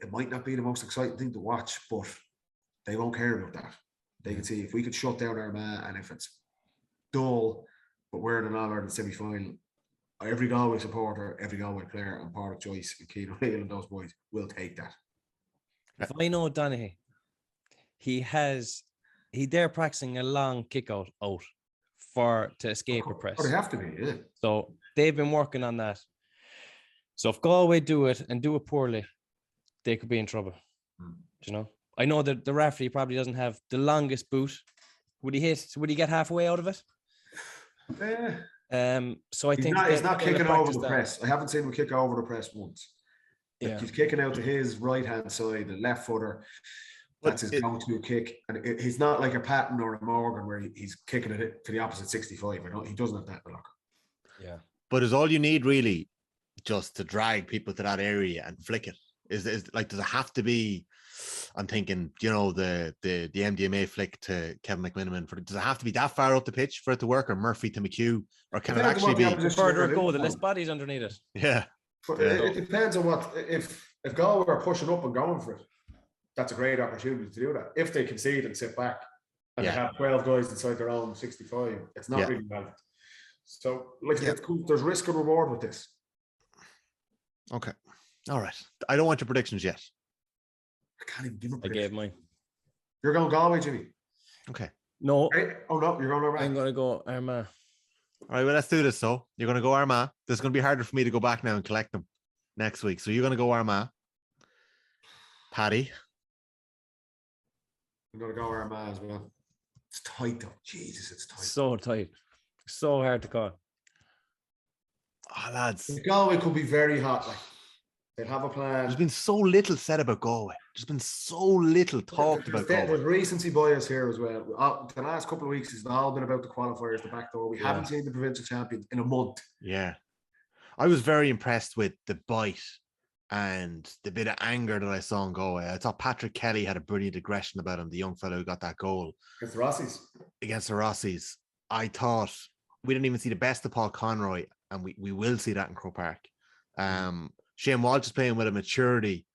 it might not be the most exciting thing to watch, but they won't care about that. They can see if we could shut down Armagh, and if it's dull, but we're in an All-Ireland semi-final, every Galway supporter, every Galway player, and Pádraig Joyce and Cian O'Neill and those boys will take that. If I know Donaghy, they're practicing a long kick out to escape a press. Oh, they have to be, yeah. So they've been working on that. So if Galway do it and do it poorly, they could be in trouble. You know, I know that the referee probably doesn't have the longest boot. Would he get halfway out of it? So I think he's not kicking over the press. I haven't seen him kick over the press once. Yeah. He's kicking out to his right hand side, the left footer. That's his go-to kick, and he's not like a Patton or a Morgan where he's kicking it to the opposite 65. He doesn't have that in the locker. Yeah, but is all you need really just to drag people to that area and flick it? Is like, does it have to be? I'm thinking, the MDMA flick to Kevin McMiniman. Does it have to be that far up the pitch for it to work, or Murphy to McHugh, or can it actually be the further it goes, the less bodies underneath it? Yeah. It depends on what. If Galway are pushing up and going for it, that's a great opportunity to do that. If they concede and sit back and they have 12 guys inside their own 65, it's not really relevant. So, it's cool. There's risk and reward with this. Okay. All right. I don't want your predictions yet. I can't even give a prediction. I gave mine. You're going Galway, Jimmy? Okay. No. Hey, oh, no. You're going Armagh. I'm going to go Armagh. All right, well, let's do this. So you're going to go Armagh. This is going to be harder for me to go back now and collect them next week. So you're going to go Armagh. Paddy. I'm going to go Armagh as well. It's tight, though. Jesus, it's tight. So tight. So hard to call. Oh, lads. Galway could be very hot. They'll have a plan. There's been so little said about Galway. There's been so little talked about Galway. There's recency bias here as well. The last couple of weeks has all been about the qualifiers, the back door. We haven't seen the provincial champions in a month. Yeah. I was very impressed with the bite and the bit of anger that I saw in Galway. I thought Patrick Kelly had a brilliant aggression about him, the young fellow who got that goal. Against the Rossies. I thought we didn't even see the best of Paul Conroy, and we will see that in Croke Park. Shane Walsh is playing with a maturity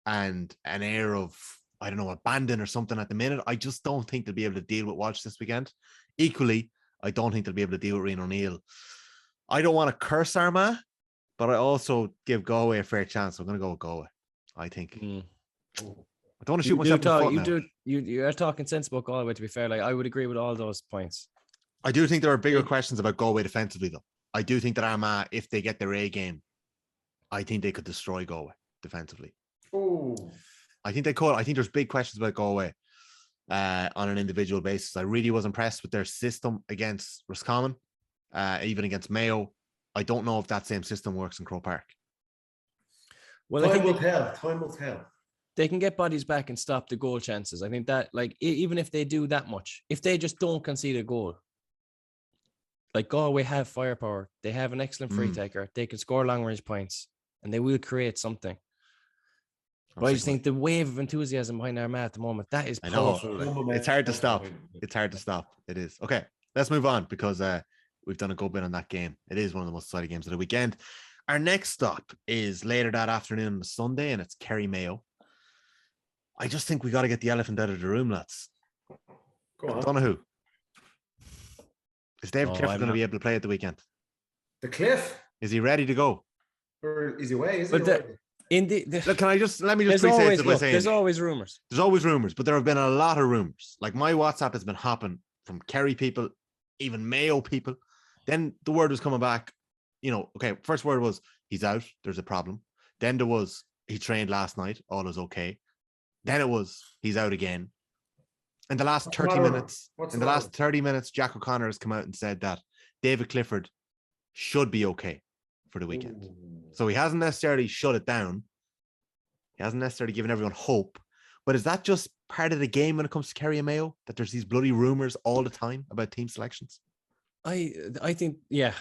and an air of, I don't know, abandon or something at the minute. I just don't think they'll be able to deal with Walsh this weekend. Equally, I don't think they'll be able to deal with Rian O'Neill. I don't want to curse Armagh, but I also give Galway a fair chance. I'm going to go with Galway, I think. I don't want to shoot myself in the foot now. You are talking sense about Galway, to be fair. I would agree with all those points. I do think there are bigger questions about Galway defensively, though. I do think that Armagh, if they get their A game, I think they could destroy Galway defensively. Oh, I think they could. I think there's big questions about Galway on an individual basis. I really was impressed with their system against Roscommon, even against Mayo. I don't know if that same system works in Croke Park. Well, Time will tell. They can get bodies back and stop the goal chances. I think that, even if they do that much, if they just don't concede a goal, Galway have firepower. They have an excellent free taker. They can score long range points, and they will create something. But I just think the wave of enthusiasm behind Armagh at the moment, that is powerful. It's hard to stop. It's hard to stop. It is. Okay, let's move on because we've done a good bit on that game. It is one of the most exciting games of the weekend. Our next stop is later that afternoon on Sunday, and it's Kerry-Mayo. I just think we got to get the elephant out of the room, lads. Go on. Donahue. Is David Clifford going to be able to play at the weekend? The Cliff? Is he ready to go? Or is he away? Look, can I just let me just say this by saying there's always rumors. There's always rumors, but there have been a lot of rumors. My WhatsApp has been hopping from Kerry people, even Mayo people. Then the word was coming back. Okay, first word was he's out. There's a problem. Then there was he trained last night. All is okay. Then it was he's out again. In the last 30 minutes, Jack O'Connor has come out and said that David Clifford should be okay. for the weekend. So he hasn't necessarily shut it down. He hasn't necessarily given everyone hope. But is that just part of the game when it comes to Kerry-Mayo, that there's these bloody rumours all the time about team selections? I think, yeah,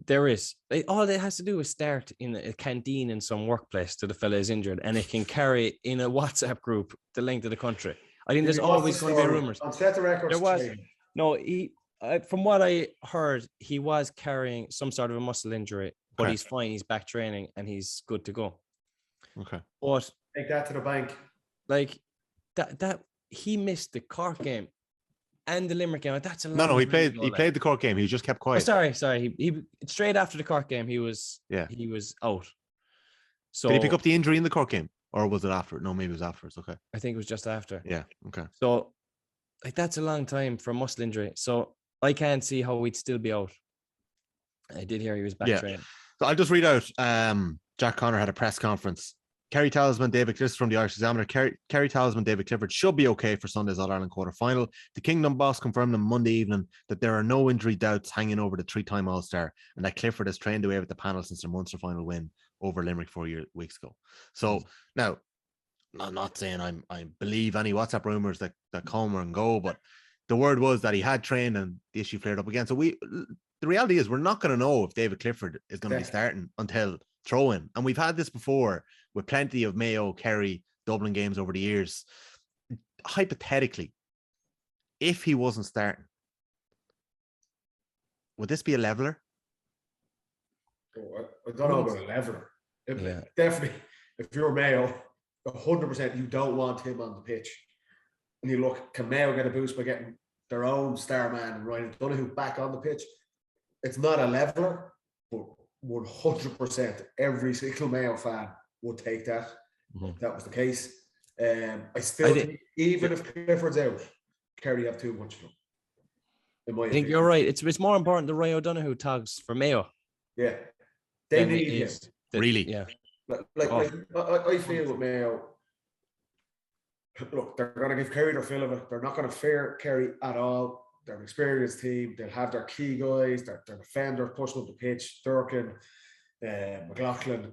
there is. All it has to do is start in a canteen in some workplace till the fella is injured, and it can carry in a WhatsApp group the length of the country. I think there's always going to be rumours. On set the record. There was no. From what I heard, he was carrying some sort of a muscle injury, but he's fine. He's back training and he's good to go. Okay. But take that to the bank. Like that he missed the Cork game and the Limerick game. That's a no. He played the Cork game. He just kept quiet. Oh, sorry. He straight after the Cork game, he was out. So did he pick up the injury in the Cork game, or was it after? No, maybe it was after. It's okay. I think it was just after. Yeah. Okay. So like that's a long time for a muscle injury. So I can't see how we'd still be out. I did hear he was back training. So I'll just read out. Jack Connor had a press conference. Kerry talisman David Clifford from the Irish Examiner. Kerry talisman David Clifford should be okay for Sunday's All-Ireland quarter-final. The Kingdom boss confirmed on Monday evening that there are no injury doubts hanging over the three-time All-Star and that Clifford has trained away with the panel since their Munster final win over Limerick 4 weeks ago. So now, I'm not saying I believe any WhatsApp rumours that come and go, but the word was that he had trained and the issue flared up again. So the reality is we're not going to know if David Clifford is going to be starting until throw-in. And we've had this before with plenty of Mayo-Kerry Dublin games over the years. Hypothetically, if he wasn't starting, would this be a leveler? I don't know about a leveler. Definitely, if you're Mayo, 100% you don't want him on the pitch. And you look, can Mayo get a boost by getting their own star man, Rian O'Neill, back on the pitch? It's not a leveler, but 100% every single Mayo fan would take that. If that was the case. I still think, even if Clifford's out, Kerry have too much of him. I think you're right. It's more important that Rian O'Donoghue tags for Mayo. Yeah. They need him. Really? Yeah. I feel with Mayo, look, they're going to give Kerry their fill of it. They're not going to fear Kerry at all. They're an experienced team. They'll have their key guys, their defenders pushing up the pitch, Durkin, McLaughlin,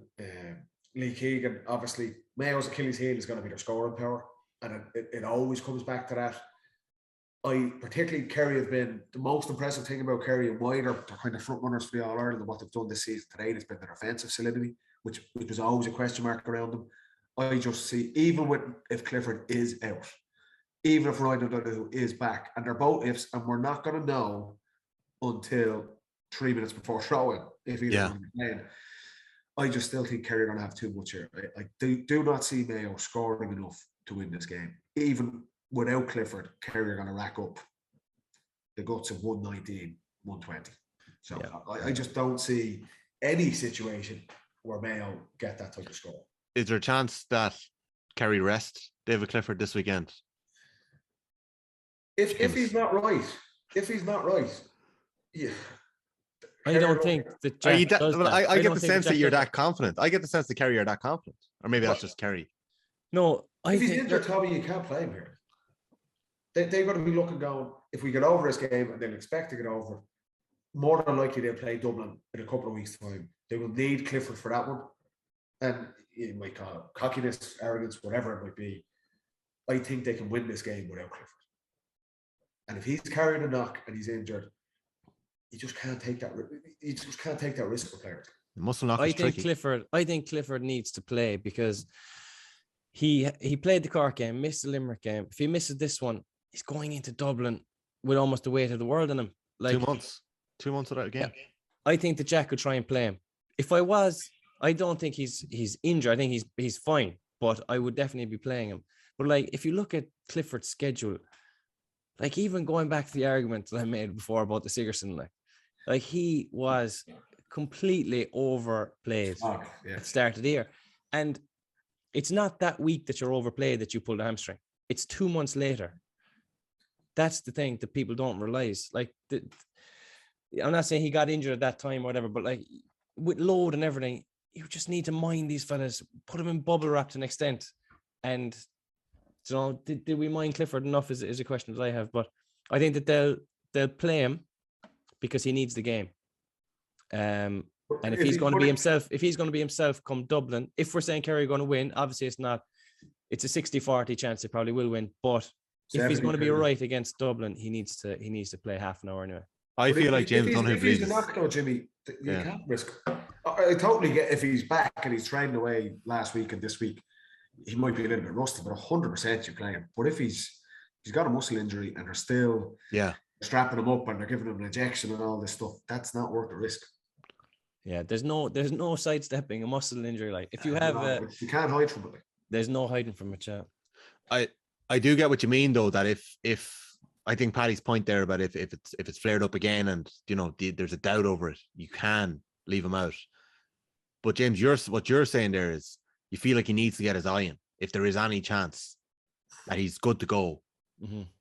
Lee Keegan. Obviously, Mayo's Achilles heel is going to be their scoring power. And it always comes back to that. Particularly Kerry have been the most impressive thing about Kerry and why they're kind of front runners for the All-Ireland and what they've done this season today has been their offensive solidity, which was always a question mark around them. I just see, even if Clifford is out, even if Rian O'Neill is back, and they're both ifs, and we're not going to know until 3 minutes before throwing if either one is playing. I just still think Kerry are going to have too much here. I do not see Mayo scoring enough to win this game. Even without Clifford, Kerry are going to rack up the guts of 119, 120. So I just don't see any situation where Mayo get that type of score. Is there a chance that Kerry rest David Clifford this weekend? If he's not right, yeah. I don't think that Jack does that. I get the sense that you're that confident. I get the sense that Kerry are that confident. Or maybe that's just Kerry. No, if he's injured, Tommy, you can't play him here. They're going to be looking going, if we get over this game, and they'll expect to get over, more than likely they'll play Dublin in a couple of weeks' time. They will need Clifford for that one. And you might call it cockiness, arrogance, whatever it might be. I think they can win this game without Clifford. And if he's carrying a knock and he's injured, you just can't take that. You just can't take that risk for players. Muscle knock is tricky. I think Clifford needs to play because he played the Cork game, missed the Limerick game. If he misses this one, he's going into Dublin with almost the weight of the world on him. Like 2 months without a game. Yeah, I think that Jack could try and play him. I don't think he's injured. I think he's fine, but I would definitely be playing him. But like, if you look at Clifford's schedule, like even going back to the argument that I made before about the Sigerson, like he was completely overplayed at the start of the year. And it's not that week that you're overplayed that you pull the hamstring. It's 2 months later. That's the thing that people don't realize. Like, I'm not saying he got injured at that time or whatever, but like with load and everything, you just need to mind these fellas, put them in bubble wrap to an extent. And so did we mind Clifford enough is a question that I have, but I think that they'll play him because he needs the game. And if he's going to be himself come Dublin, if we're saying Kerry are going to win, obviously it's a 60-40 chance they probably will win. But if he's going to be right against Dublin, he needs to play half an hour anyway. I feel like James Dunham if he's the knockout, Jimmy, you can't risk. I totally get if he's back and he's training away last week and this week, he might be a little bit rusty, but 100% you play him. But if he's got a muscle injury and they're still strapping him up and they're giving him an injection and all this stuff, that's not worth the risk. Yeah, there's no sidestepping a muscle injury. Like if you have, you can't hide from it. There's no hiding from it. Yeah. I do get what you mean though. That if I think Paddy's point there about if it's flared up again and there's a doubt over it, you can leave him out. But James, what you're saying there is you feel like he needs to get his eye in. If there is any chance that he's good to go,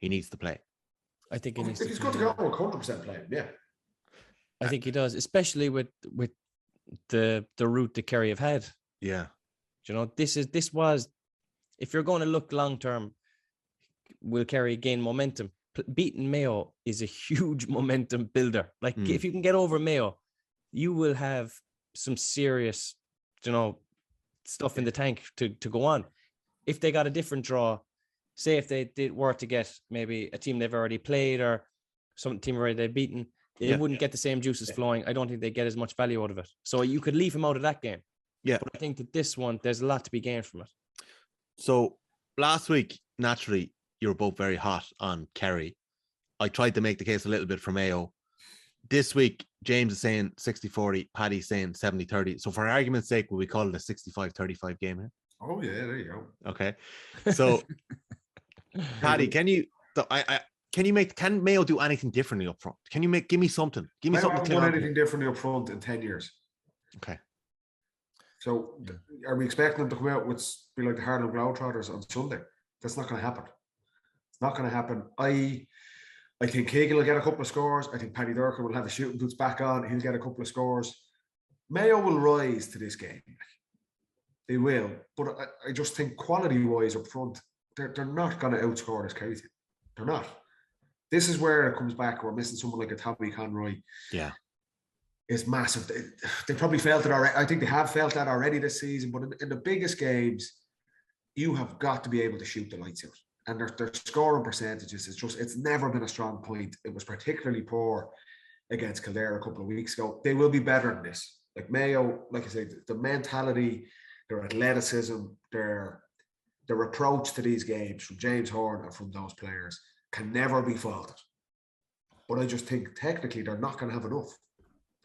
he needs to play. I think he needs if he's good to go, 100% play. Yeah. I think he does, especially with the route that Kerry have had. Yeah. This was, if you're going to look long term, will Kerry gain momentum? Beating Mayo is a huge momentum builder. Like if you can get over Mayo, you will have some serious, stuff in the tank to go on. If they got a different draw, say if they were to get maybe a team they've already played or some team already they've beaten, they wouldn't get the same juices flowing. I don't think they get as much value out of it. So you could leave him out of that game. Yeah. But I think that this one, there's a lot to be gained from it. So last week, naturally, you were both very hot on Kerry. I tried to make the case a little bit for Mayo. This week, James is saying 60-40, Paddy's saying 70-30. So for argument's sake, will we call it a 65-35 game here? Oh, yeah, there you go. Okay. So, Paddy, can Mayo do anything differently up front? Can you give me something? Give me something. Mayo haven't done anything differently up front in 10 years. Okay. So are we expecting them to come out with be like the Harlem Globetrotters on Sunday? That's not going to happen. It's not going to happen. I think Keegan will get a couple of scores. I think Paddy Durkin will have the shooting boots back on. He'll get a couple of scores. Mayo will rise to this game. They will. But I just think quality-wise up front, they're not going to outscore this Kerry team. They're not. This is where it comes back. We're missing someone like a Tommy Conroy. Yeah. Is massive. They probably felt it already. I think they have felt that already this season. But in the biggest games, you have got to be able to shoot the lights out. And their scoring percentages it's never been a strong point. It was particularly poor against Kildare a couple of weeks ago. They will be better than this. Like Mayo, like I said, the mentality, their athleticism, their approach to these games from James Horn and from those players can never be faulted. But I just think technically they're not going to have enough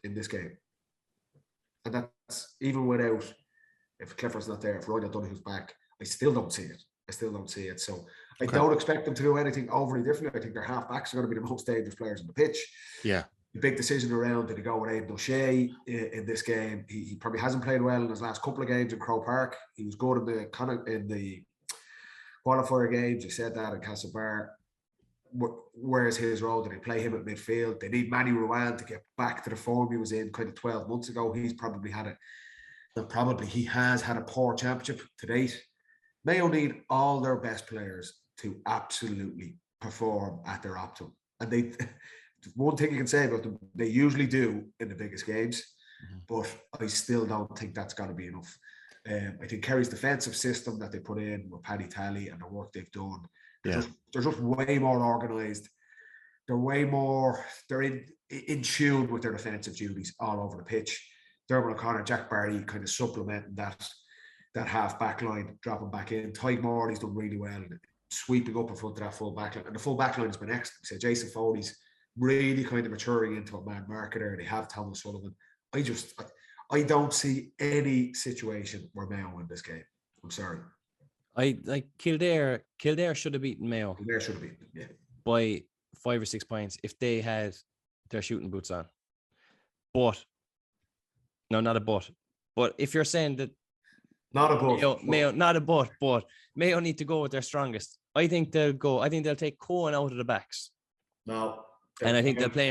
in this game. And that's even without, if Clifford's not there, if Rian O'Neill back, I still don't see it. So I don't expect them to do anything overly different. I think their half-backs are going to be the most dangerous players on the pitch. Yeah. The big decision around, did he go with Aidan O'Shea in this game? He probably hasn't played well in his last couple of games in Croke Park. He was good in the qualifier games. He said that in Castlebar. Where's his role? Did they play him at midfield? They need Manny Ruan to get back to the form he was in kind of 12 months ago. He has had a poor championship to date. Mayo need all their best players to absolutely perform at their optimum. And one thing you can say about them, they usually do in the biggest games, but I still don't think that's got to be enough. I think Kerry's defensive system that they put in with Paddy Tally and the work they've done, they're just way more organised. They're in tune with their defensive duties all over the pitch. Dermot O'Connor, Jack Barry kind of supplementing that half back line, dropping back in. Tyke Morley's done really well and sweeping up in front of that full back line. And the full back line has been excellent. So Jason Foley's really kind of maturing into a man marketer. They have Thomas Sullivan. I don't see any situation where Mayo win this game. I'm sorry. I like Kildare should have beaten Mayo. Kildare should have beaten them, yeah. By 5 or 6 points if they had their shooting boots on. But no, not a but. But if you're saying that not a but. Mayo, not a but Mayo need to go with their strongest. I think they'll take Cohen out of the backs. No. And I think they'll play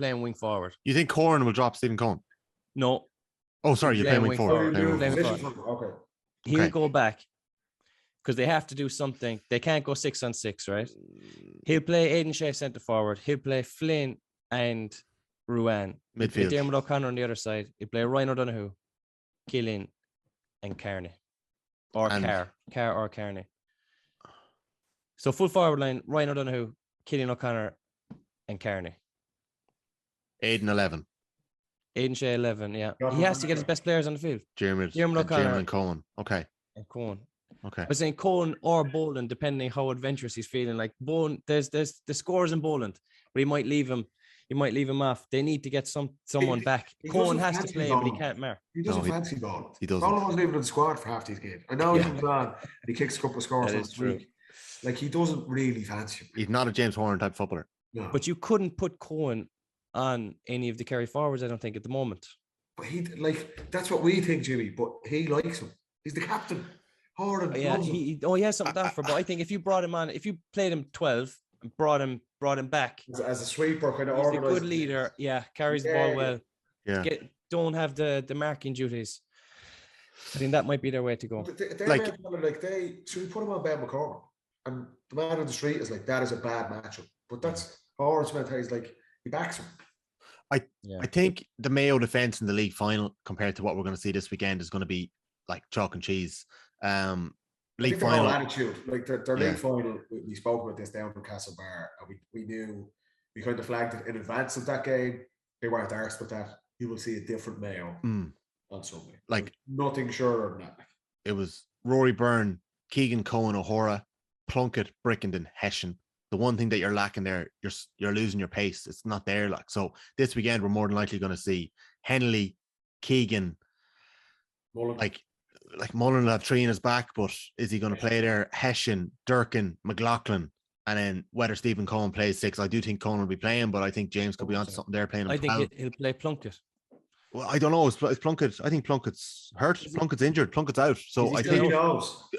him wing forward. You think Corn will drop Stephen Cohen? No. Oh, sorry, you're playing wing forward. Okay. He'll go back because they have to do something. They can't go 6-on-6, right? He'll play Aidan Shea centre forward. He'll play Flynn and Ruan. Midfield. Dermot O'Connor on the other side. You play Ryan O'Donoghue, Killian, and Kearney. Or Carr or Kearney. So full forward line, Ryan O'Donoghue, Killian O'Connor, and Kearney. Aidan 11. Aidan Shea 11, yeah. He has to get his best players on the field. Dermot O'Connor and Cohen. Okay. And Cohen. Okay. I was saying Cohen or Boland, depending how adventurous he's feeling. Like Boland, there's the scores in Boland, but he might leave him. He might leave him off. They need to get someone back. Cohen has to play, but he can't mark. He doesn't fancy Boland. He doesn't. Boland wasn't even in the squad for half these games. I know he comes on and he kicks a couple of scores last week. Like, he doesn't really fancy him. He's not a James Horan type footballer. No. But you couldn't put Cohen on any of the Kerry forwards, I don't think, at the moment. But that's what we think, Jimmy. But he likes him. He's the captain. Horan loves him. He has something to offer. But I think if you brought him on, if you played him 12 and brought him back as a sweeper, kind of he's organized. a good leader. Yeah, carries the ball well. Yeah. Don't have the marking duties. I think that might be their way to go. So we put him on Ben McCormick, and the man on the street is like, that is a bad matchup. But that's Horan's mentality. He's like, he backs him. I think the Mayo defense in the league final compared to what we're going to see this weekend is going to be like chalk and cheese. League final attitude, like their league final. We spoke about this down in Castlebar, and we knew, we kind of flagged it in advance of that game. They weren't arsed with that. You will see a different Mayo on Sunday. Like, nothing surer than that. It was Rory Byrne, Keegan Cohen, O'Hara, Plunkett, Brickenden, Hessian. The one thing that you're lacking there, you're losing your pace. It's not there. Like, so this weekend we're more than likely going to see Henley, Keegan, Mullen. like Mullen will have three in his back, but is he going to play there? Hessian, Durkin, McLaughlin, and then whether Stephen Cohen plays 6. I do think Cohen will be playing, but I think James could be onto something there playing him. I think he'll play Plunkett. Well, I don't know. It's Plunkett. I think Plunkett's hurt. Plunkett's injured. Plunkett's out. So I think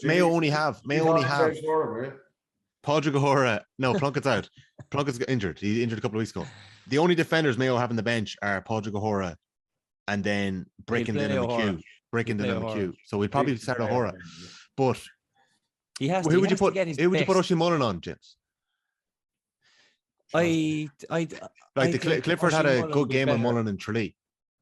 Mayo only have Padraig O'Hara. No, Plunkett's out. Plunkett's got injured. He injured a couple of weeks ago. The only defenders Mayo have on the bench are Padraig O'Hara and then Brickenden and McHugh. Brickenden and McHugh. So we'd probably start O'Hara. But he has. Who would you put Oisin Mullen on, James? Clifford had a good game on Mullen and Tralee.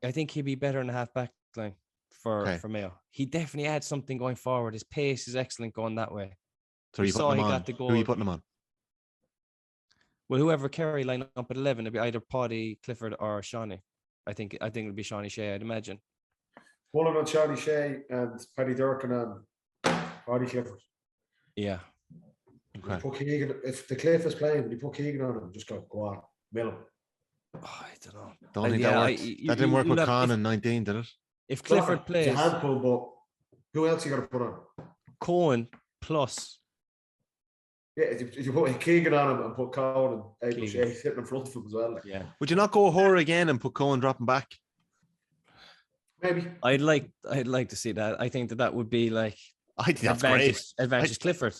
I think he'd be better in the half back line for Mayo. He definitely had something going forward. His pace is excellent going that way. So who are you putting him on? Well, whoever Kerry line up at 11, it'd be either Paddy, Clifford, or Shawnee. I think it'll be Shawnee Shea, I'd imagine. Mullen on Shawnee Shea and Paddy Durkin on Paddy Clifford. Yeah. Okay. Put Keegan, if the Cliff is playing, when you put Keegan on him, just go on, mill him. Oh, I don't know. Don't think that worked. That didn't work with Khan in 19, did it? If Clifford plays, it's a handful, but who else you got to put on? Cohen plus. Yeah, if you put Keegan on him and put Cohen and Aidan Shea sitting in front of him as well. Like. Yeah. Would you not go O'Hara again and put Cohen dropping back? Maybe. I'd like to see that. I think that would be like I think that's great. Advantage Clifford.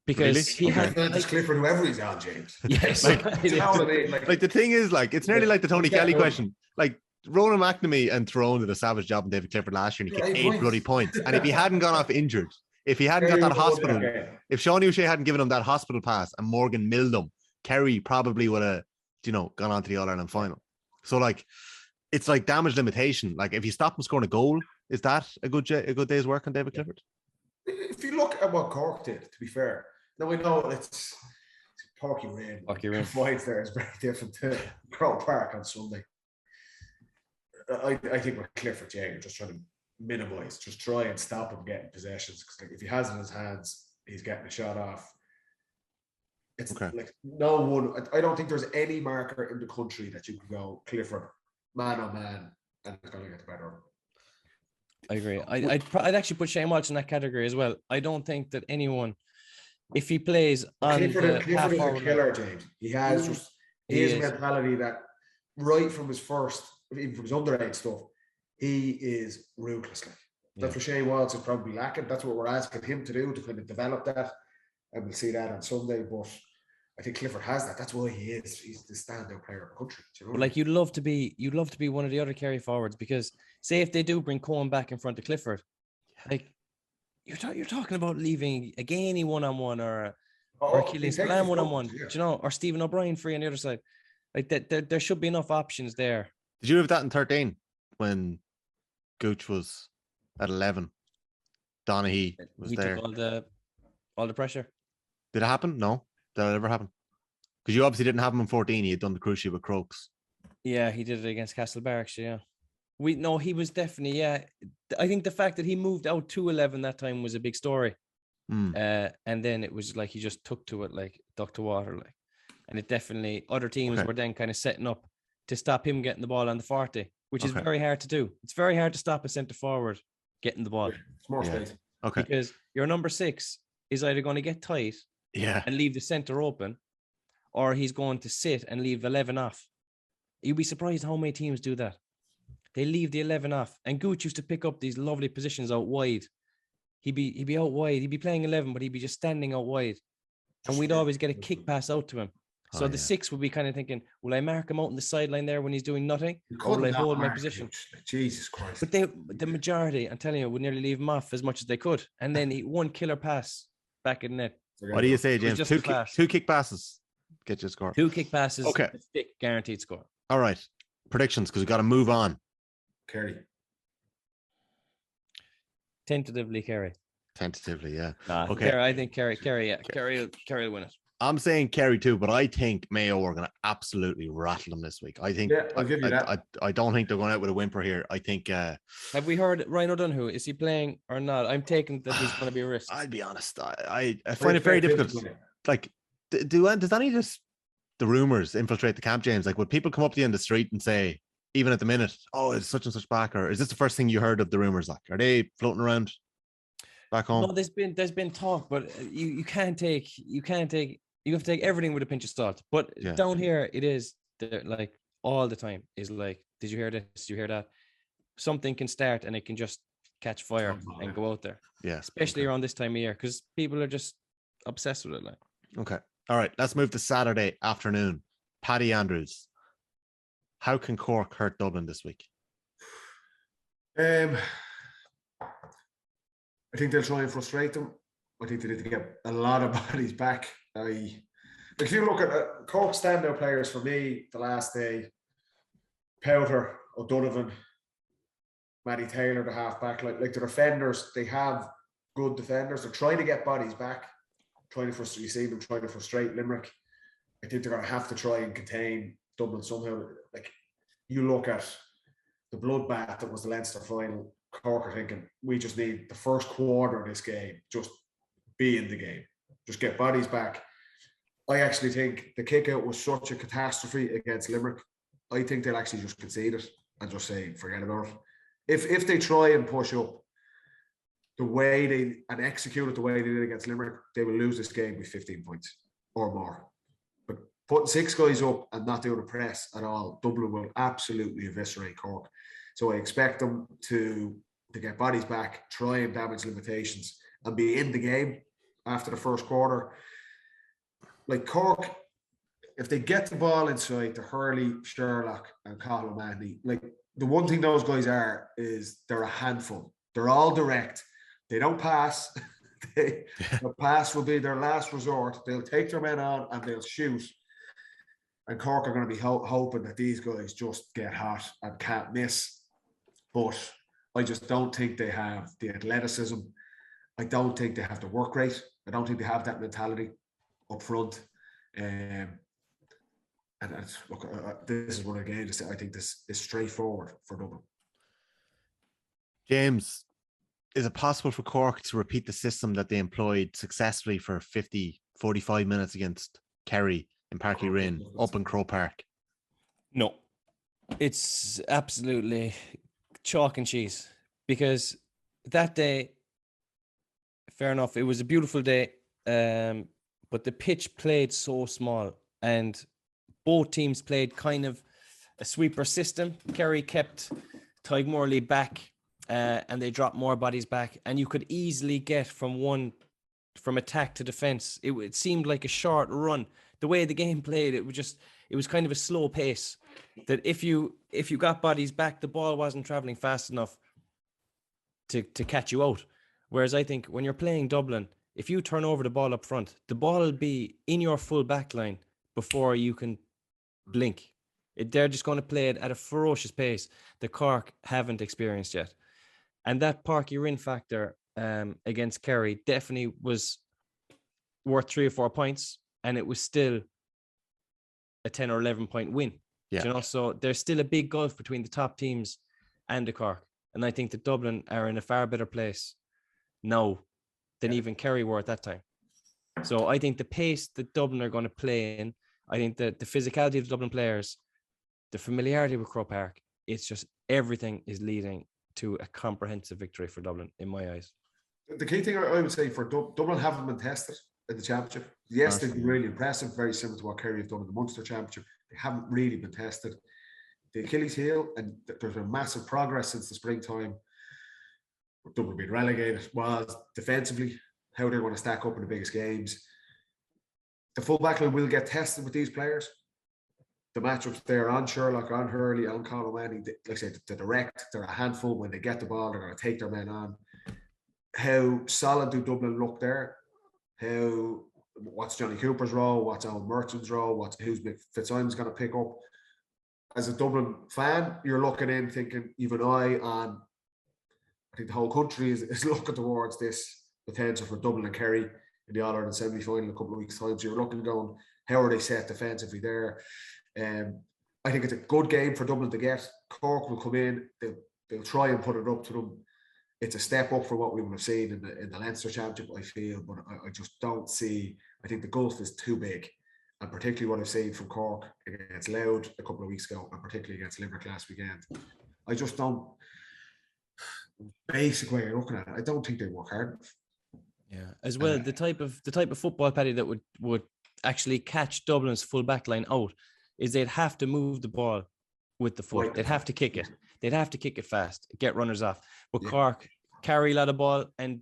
Because he has Clifford, whoever he's on, James. Yes. like the thing is, like, it's nearly like the Tony Kelly question. Like, Ronan McNamee and Tyrone did a savage job on David Clifford last year and he kicked 8 bloody points. And if he hadn't gone off injured, if he hadn't got that hospital, if Sean O'Shea hadn't given him that hospital pass and Morgan milled him, Kerry probably would have, gone on to the All-Ireland final. So, like, it's like damage limitation. Like, if you stop him scoring a goal, is that a good day's work on David Clifford? If you look at what Cork did, to be fair, now we know it's Porky Rain. Points there is very different to Croke Park on Sunday. I think with Clifford, you're just trying to minimise, just try and stop him getting possessions. Because if he has it in his hands, he's getting a shot off. It's like no one. I don't think there's any marker in the country that you can go Clifford man on man and it's going to get the better of him. I agree. I'd actually put Shane Walsh in that category as well. I don't think that anyone, if he plays on Clifford is a killer, James. He has his mentality that right from his first, even from his underage stuff, he is ruthless. That's what Shane Walsh is probably lacking. That's what we're asking him to do, to kind of develop that, and we'll see that on Sunday. But I think Clifford has that. That's why he is. He's the standout player in the country. But like you'd love to be one of the other Kerry forwards, because say if they do bring Cohen back in front of Clifford, like you're talking about leaving a Gainey 1-on-1 or Killian Spillane 1-on-1, or Stephen O'Brien free on the other side. Like that, there should be enough options there. Did you have that in 13 when Gooch was at 11? Donaghy was He there. took all the pressure. Did it happen? No. Did it ever happen? Because you obviously didn't have him in 14. He had done the cruise ship with Crokes. Yeah, he did it against Castlebar, actually, yeah. He was definitely, yeah. I think the fact that he moved out to 11 that time was a big story. And then it was like he just took to it like duck to water. Like, and it definitely, other teams were then kind of setting up to stop him getting the ball on the 40, which is very hard to do. It's very hard to stop a centre forward getting the ball. It's more space. Okay. Because your number 6 is either going to get tight and leave the centre open, or he's going to sit and leave 11 off. You'd be surprised how many teams do that. They leave the 11 off. And Gooch used to pick up these lovely positions out wide. He'd be out wide. He'd be playing 11, but he'd be just standing out wide. And we'd always get a kick pass out to him. So the 6 would be kind of thinking, will I mark him out on the sideline there when he's doing nothing? Or will I hold my position? Jesus Christ. But the majority, I'm telling you, would nearly leave him off as much as they could. And then one killer pass back in net. What do you say, James? Two kick passes. Get your score. 2 kick passes. Okay. Thick, guaranteed score. All right. Predictions, because we've got to move on. Kerry. Tentatively, Kerry. Tentatively, yeah. Okay. Kerry, I think Kerry, yeah. Kerry will win it. I'm saying Kerry too, but I think Mayo are going to absolutely rattle them this week. I think I'll give you that. I don't think they're going out with a whimper here. I think have we heard Rian O'Neill? Is he playing or not? I'm taking that he's going to be a risk. I'll be honest. I find it very difficult. Like, does any just the rumours infiltrate the camp, James? Like, would people come up to you in the street and say, even at the minute, oh, it's such and such back, or is this the first thing you heard of the rumours? Like, are they floating around back home? No, there's been talk, but you have to take everything with a pinch of salt. But down here, it is like all the time is like, did you hear this? Did you hear that? Something can start and it can just catch fire and go out there. Yeah. Especially around this time of year, because people are just obsessed with it. Like, okay. All right. Let's move to Saturday afternoon. Paddy Andrews. How can Cork hurt Dublin this week? I think they'll try and frustrate them. I think they need to get a lot of bodies back. If you look at Cork standout players for me the last day, Powder, O'Donovan, Matty Taylor, the half-back, like the defenders, they have good defenders. They're trying to get bodies back, trying to frustrate. You see them trying to frustrate Limerick. I think they're going to have to try and contain Dublin somehow. Like, you look at the bloodbath that was the Leinster final, Cork are thinking, we just need the first quarter of this game, just be in the game, just get bodies back. I actually think the kick out was such a catastrophe against Limerick. I think they'll actually just concede it and just say, forget about it. If they try and push up the way and execute it the way they did against Limerick, they will lose this game with 15 points or more. But putting 6 guys up and not doing a press at all, Dublin will absolutely eviscerate Cork. So I expect them to get bodies back, try and damage limitations, and be in the game after the first quarter. Like Cork, if they get the ball inside to Hurley, Sherlock, and Colin Manley, like the one thing those guys are is they're a handful. They're all direct. They don't pass. The pass will be their last resort. They'll take their men on and they'll shoot. And Cork are going to be hoping that these guys just get hot and can't miss. But I just don't think they have the athleticism. I don't think they have the work rate. I don't think they have that mentality up front. And look, this is one of the games. I think this is straightforward for Dublin. James, is it possible for Cork to repeat the system that they employed successfully for 45 minutes against Kerry in Parky Rin up in Croke Park? No, it's absolutely chalk and cheese, because that day, fair enough, it was a beautiful day, but the pitch played so small and both teams played kind of a sweeper system. Kerry kept Tadhg Morley back and they dropped more bodies back, and you could easily get from attack to defense. It seemed like a short run. The way the game played, it was kind of a slow pace, that if you got bodies back, the ball wasn't traveling fast enough to catch you out. Whereas I think when you're playing Dublin, if you turn over the ball up front, the ball will be in your full back line before you can blink. They're just going to play it at a ferocious pace that Cork haven't experienced yet. And that Park you're in factor against Kerry definitely was worth 3 or 4 points, and it was still a 10 or 11 point win. Yeah. You know, so there's still a big gulf between the top teams and the Cork. And I think that Dublin are in a far better place now than even Kerry were at that time. So I think the pace that Dublin are going to play in, I think that the physicality of the Dublin players, the familiarity with Croke Park, it's just everything is leading to a comprehensive victory for Dublin in my eyes. The key thing I would say for Dublin haven't been tested in the championship. Yes, they've been really impressive, very similar to what Kerry have done in the Munster Championship. They haven't really been tested. The Achilles heel, and there's been massive progress since the springtime. Dublin being relegated, was defensively, how they're going to stack up in the biggest games. The full back line will get tested with these players. The matchups there on Sherlock, on Hurley, on Conor Manning, like I said, the direct, they're a handful. When they get the ball, they're going to take their men on. How solid do Dublin look there? What's Johnny Cooper's role? What's Alan Merchant's role? Who's Fitzsimon's going to pick up? As a Dublin fan, you're looking in thinking, even I think the whole country is looking towards this potential for Dublin and Kerry in the All-Ireland semi-final in a couple of weeks' time. So you're looking going, how are they set defensively there? I think it's a good game for Dublin to get. Cork will come in, they'll try and put it up to them. It's a step up for what we would have seen in the Leinster Championship, I feel, but I just don't see. I think the gulf is too big, and particularly what I've seen from Cork against Louth a couple of weeks ago, and particularly against Limerick last weekend. I just don't. Basic way of looking at it, I don't think they work hard enough. Yeah, as well, the type of football, Paddy, that would actually catch Dublin's full back line out is they'd have to move the ball with the foot. They'd have to kick it. They'd have to kick it fast, get runners off. But Cork carry a lot of ball, and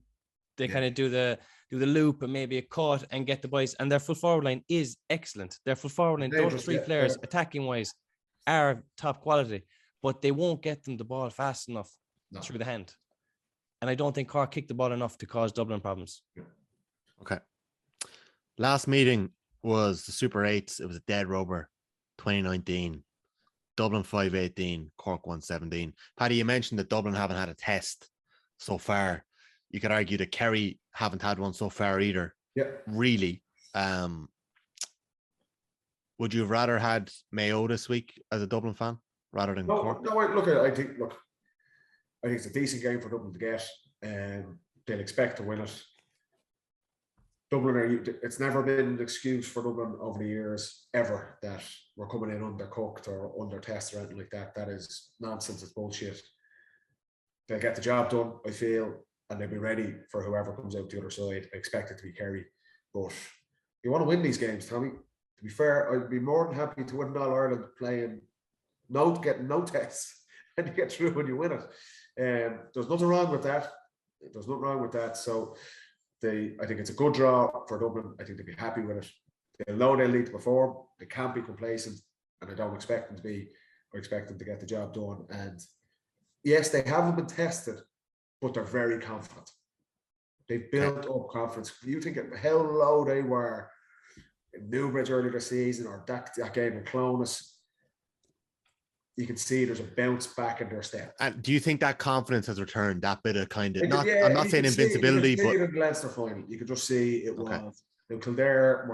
they kind of do the loop and maybe a cut and get the boys. And their full forward line is excellent. Their full forward line, those three players, attacking wise, are top quality, but they won't get them the ball fast enough through the hand. And I don't think Cork kicked the ball enough to cause Dublin problems. Okay. Last meeting was the Super 8s. It was a dead rubber, 2019. Dublin 5-18, Cork 1-17. Paddy, you mentioned that Dublin haven't had a test so far. You could argue that Kerry haven't had one so far either. Yeah. Really. Would you have rather had Mayo this week as a Dublin fan rather than Cork? No, I think it's a decent game for Dublin to get. They'll expect to win it. Dublin, it's never been an excuse for Dublin over the years, ever, that we're coming in undercooked or under test or anything like that. That is nonsense. It's bullshit. They'll get the job done, I feel, and they'll be ready for whoever comes out the other side. I expect it to be Kerry. But you want to win these games, Tommy. To be fair, I'd be more than happy to win All Ireland playing getting no tests, and you get through when you win it. There's nothing wrong with that. So I think it's a good draw for Dublin. I think they'll be happy with it. They'll know they'll need to perform. They can't be complacent, and I don't expect them to be. I expect them to get the job done. And yes, they haven't been tested, but they're very confident. They've built up confidence. You think of how low they were in Newbridge earlier this season, or that game in Clones. You can see there's a bounce back in their step. And do you think that confidence has returned? That bit of kind of I'm not saying invincibility, but in the Leinster final, you could just see it was. Kildare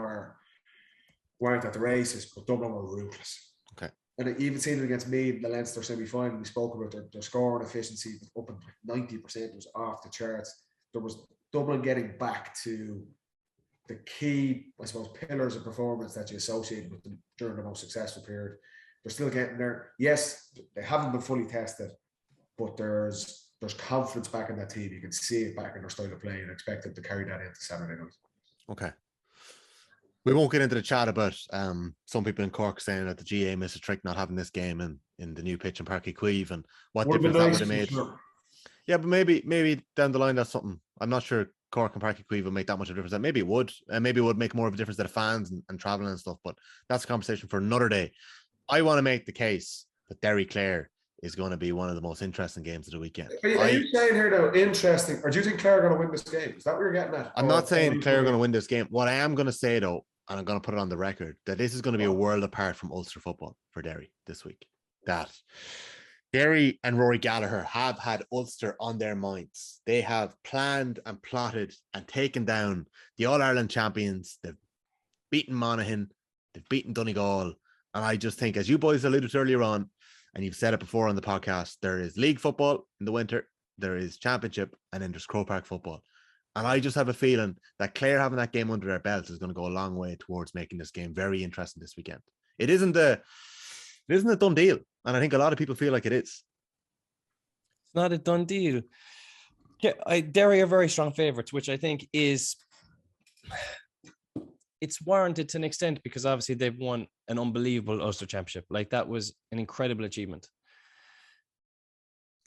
weren't at the races, but Dublin were ruthless. Okay. And you even seen it against Meath in the Leinster semi-final. We spoke about their scoring efficiency up in 90%. It was off the charts. There was Dublin getting back to the key, I suppose, pillars of performance that you associated with them during the most successful period. They're still getting there. Yes, they haven't been fully tested, but there's confidence back in that team. You can see it back in their style of play, and expect them to carry that into Saturday night. Okay. We won't get into the chat about some people in Cork saying that the GA missed a trick not having this game in the new pitch in Páirc Uí Chaoimh and what difference that would have made. Sure. Yeah, but maybe down the line that's something. I'm not sure Cork and Páirc Uí Chaoimh will make that much of a difference. Maybe it would. Maybe it would make more of a difference to the fans and traveling and stuff, but that's a conversation for another day. I want to make the case that Derry Clare is going to be one of the most interesting games of the weekend. Are you saying here though, interesting, or do you think Clare are going to win this game? Is that what you're getting at? I'm not saying Clare are going to win this game. What I am going to say though and I'm going to put it on the record, that this is going to be a world apart from Ulster football for Derry this week. That Derry and Rory Gallagher have had Ulster on their minds. They have planned and plotted and taken down the All-Ireland champions. They've beaten Monaghan. They've beaten Donegal. And I just think, as you boys alluded to earlier on, and you've said it before on the podcast, there is league football in the winter, there is championship, and then there's Croke Park football. And I just have a feeling that Clare having that game under their belts is going to go a long way towards making this game very interesting this weekend. It isn't a done deal. And I think a lot of people feel like it is. It's not a done deal. Yeah, Derry are very strong favourites, which I think it's warranted to an extent because obviously they've won an unbelievable Ulster Championship. Like, that was an incredible achievement.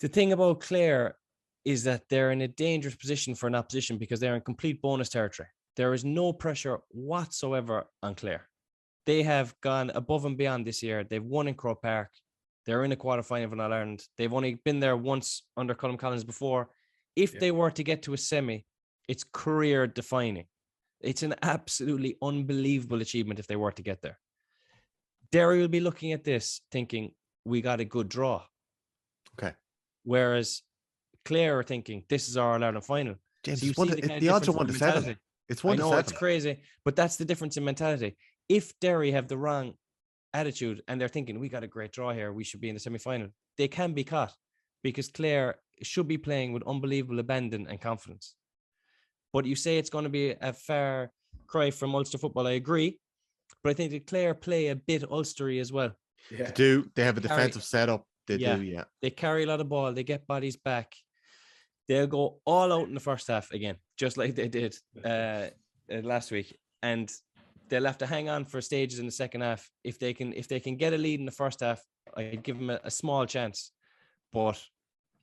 The thing about Clare is that they're in a dangerous position for an opposition because they're in complete bonus territory. There is no pressure whatsoever on Clare. They have gone above and beyond this year. They've won in Croke Park. They're in a quarterfinal of an All-Ireland. They've only been there once under Colm Collins before. If they were to get to a semi, it's career defining. It's an absolutely unbelievable achievement if they were to get there. Derry will be looking at this thinking, we got a good draw. Okay. Whereas Clare are thinking, this is our All-Ireland final. James, so the odds are 1-7. It's 1-7. I know, it's crazy, but that's the difference in mentality. If Derry have the wrong attitude and they're thinking, we got a great draw here, we should be in the semi-final, they can be caught because Clare should be playing with unbelievable abandon and confidence. But you say it's going to be a far cry from Ulster football. I agree. But I think that Clare play a bit Ulstery as well. Yeah. They do. They have a defensive setup. They do, yeah. They carry a lot of ball. They get bodies back. They'll go all out in the first half again, just like they did last week. And they'll have to hang on for stages in the second half. If they can get a lead in the first half, I'd give them a small chance. But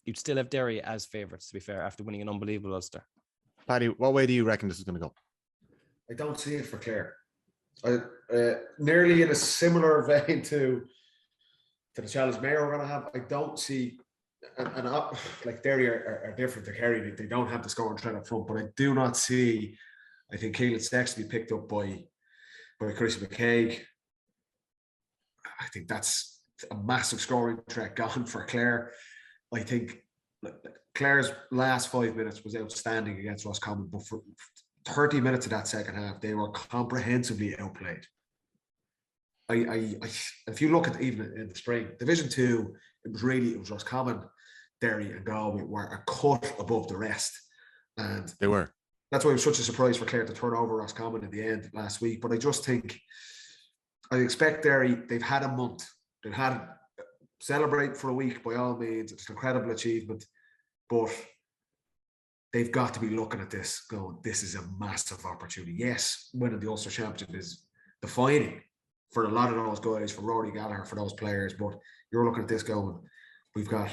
you'd still have Derry as favourites, to be fair, after winning an unbelievable Ulster. Paddy, what way do you reckon this is going to go? I don't see it for Clare. Nearly in a similar vein to the challenge Mayo are going to have. I don't see, like Derry are different to Kerry. They don't have the scoring threat up front, but I do not see. I think Keelan Sexton be picked up by Chris McKaig. I think that's a massive scoring threat gone for Clare. I think Clare's last 5 minutes was outstanding against Roscommon, but for 30 minutes of that second half, they were comprehensively outplayed. If you look at even in the spring, Division 2, it was Roscommon, Derry and Galway were a cut above the rest. And they were. That's why it was such a surprise for Clare to turn over Roscommon in the end last week. But I just think, I expect Derry, they've had a month. They've had celebrate for a week by all means. It's an incredible achievement. But they've got to be looking at this going, this is a massive opportunity. Yes, winning the Ulster Championship is defining for a lot of those guys, for Rory Gallagher, for those players. But you're looking at this going, we've got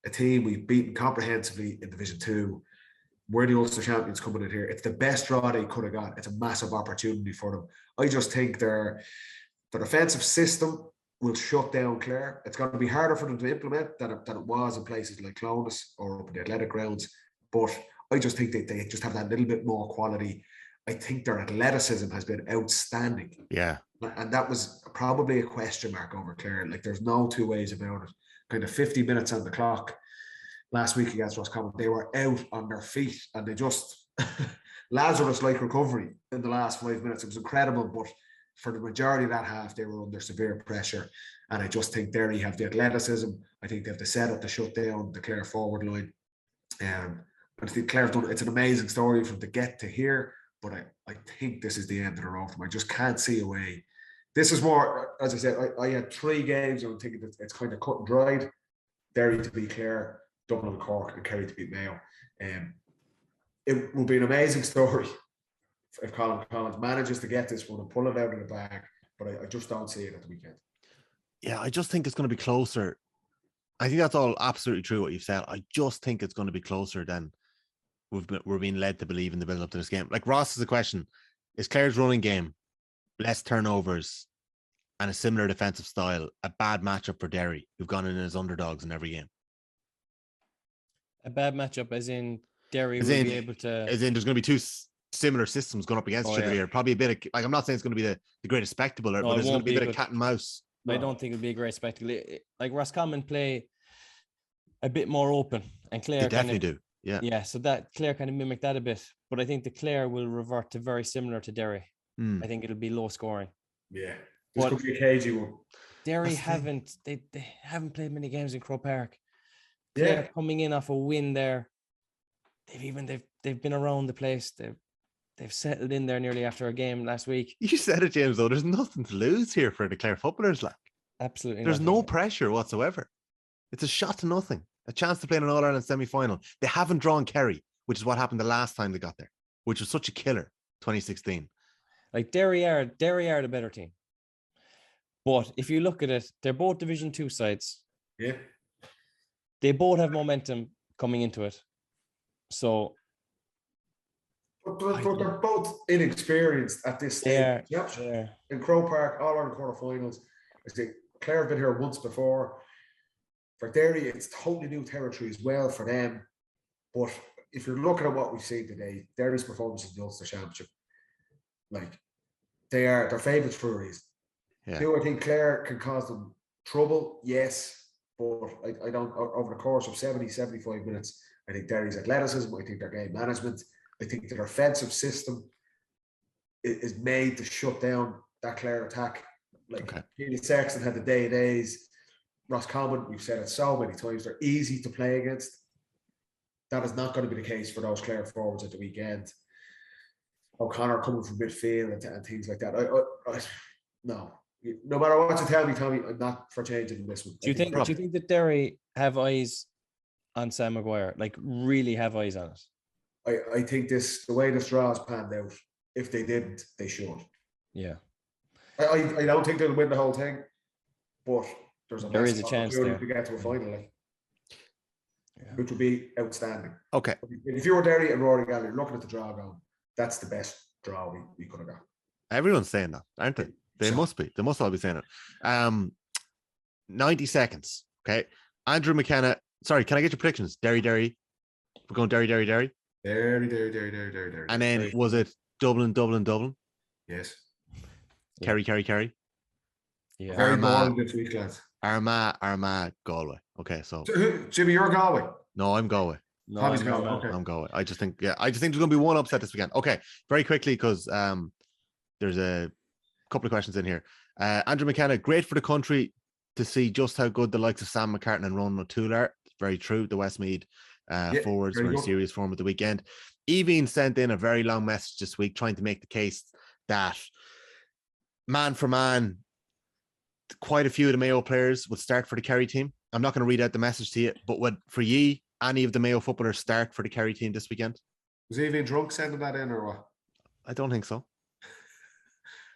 a team we've beaten comprehensively in Division 2. We're the Ulster champions coming in here. It's the best draw they could have got. It's a massive opportunity for them. I just think their defensive system will shut down Clare. It's going to be harder for them to implement than it was in places like Clones or up in the athletic grounds. But I just think they just have that little bit more quality. I think their athleticism has been outstanding. Yeah. And that was probably a question mark over Clare. Like, there's no two ways about it. Kind of 50 minutes on the clock last week against Roscommon. They were out on their feet and they just Lazarus-like recovery in the last 5 minutes. It was incredible, but for the majority of that half, they were under severe pressure. And I just think Derry have the athleticism. I think they have the setup to shut down the Clare forward line. I think Clare's done, it's an amazing story from to get to here, but I think this is the end of the road for them. I just can't see a way. This is more, as I said, I had 3 games. I'm thinking that it's kind of cut and dried. Derry to beat Clare, Dublin and Cork, and Kerry to beat Mayo. It will be an amazing story if Colin Collins manages to get this one and pull it out of the bag, but I just don't see it at the weekend. Yeah, I just think it's going to be closer. I think that's all absolutely true what you've said. I just think it's going to be closer than we're being led to believe in the build up to this game. Like Ross is a question: is Clare's running game, less turnovers, and a similar defensive style a bad matchup for Derry, who've gone in as underdogs in every game? A bad matchup, as in Derry will be able to. As in, there's going to be similar systems going up against each other here. Probably a bit of, like, I'm not saying it's going to be the greatest spectacle, but there's going to be a bit of cat and mouse. I don't think it'll be a great spectacle. Like Roscommon play a bit more open, and Clare They definitely do. Yeah. Yeah. So that Clare kind of mimic that a bit, but I think the Clare will revert to very similar to Derry. I think it'll be low scoring. Yeah. This could be a cagey one. Derry haven't played many games in Croke Park. Clare coming in off a win there. They've been around the place. They've settled in there nearly after a game last week. You said it, James, though. There's nothing to lose here for the Clare footballers. Like, absolutely, there's no pressure whatsoever. It's a shot to nothing. A chance to play in an All-Ireland semi-final. They haven't drawn Kerry, which is what happened the last time they got there, which was such a killer, 2016. Like Derry are the better team. But if you look at it, they're both Division 2 sides. Yeah. They both have momentum coming into it. So... But they're both inexperienced at this stage. Yeah. In Croke Park, All-Ireland quarterfinals. I think Clare have been here once before. For Derry, it's totally new territory as well for them. But if you're looking at what we've seen today, Derry's performance in the Ulster Championship, like, they're favourites for a reason. Yeah. Do I think Clare can cause them trouble? Yes. But I don't, over the course of 70, 75 minutes, I think Derry's athleticism, I think their game management, I think their offensive system is made to shut down that Clare attack. Like, Keely Sexton had the day of days. Roscommon, we've said it so many times, they're easy to play against. That is not going to be the case for those Clare forwards at the weekend. O'Connor coming from midfield and things like that. No. No matter what you tell me, Tommy, I'm not for changing this one. Do you think that Derry have eyes on Sam Maguire? Like, really have eyes on it? I think the way this draw is panned out, if they didn't, they should. Yeah. I don't think they'll win the whole thing, but there is a chance there to get to a final, which would be outstanding. Okay. If you were Derry and Rory Gallagher, looking at the draw going, that's the best draw we could have got. Everyone's saying that, aren't they? They must be. They must all be saying it. 90 seconds. Okay. Andrew McKenna. Sorry, can I get your predictions? Derry. We're going Derry. Derry. And then was it Dublin? Yes. Kerry. Yeah. Very boring this week, lads. Armagh, Galway. Okay, so Jimmy, you're Galway. No, I'm Galway. No, I'm Galway. Okay. I'm Galway. I just think there's going to be one upset this weekend. Okay, very quickly, because there's a couple of questions in here. Andrew McKenna, great for the country to see just how good the likes of Sam McCartan and Ronan O'Toole are. Very true. The Westmeath forwards very serious form at the weekend. Evine sent in a very long message this week trying to make the case that man for man, quite a few of the Mayo players would start for the Kerry team. I'm not going to read out the message to you, but would, for ye, any of the Mayo footballers start for the Kerry team this weekend? Was Evie drunk sending that in or what? I don't think so.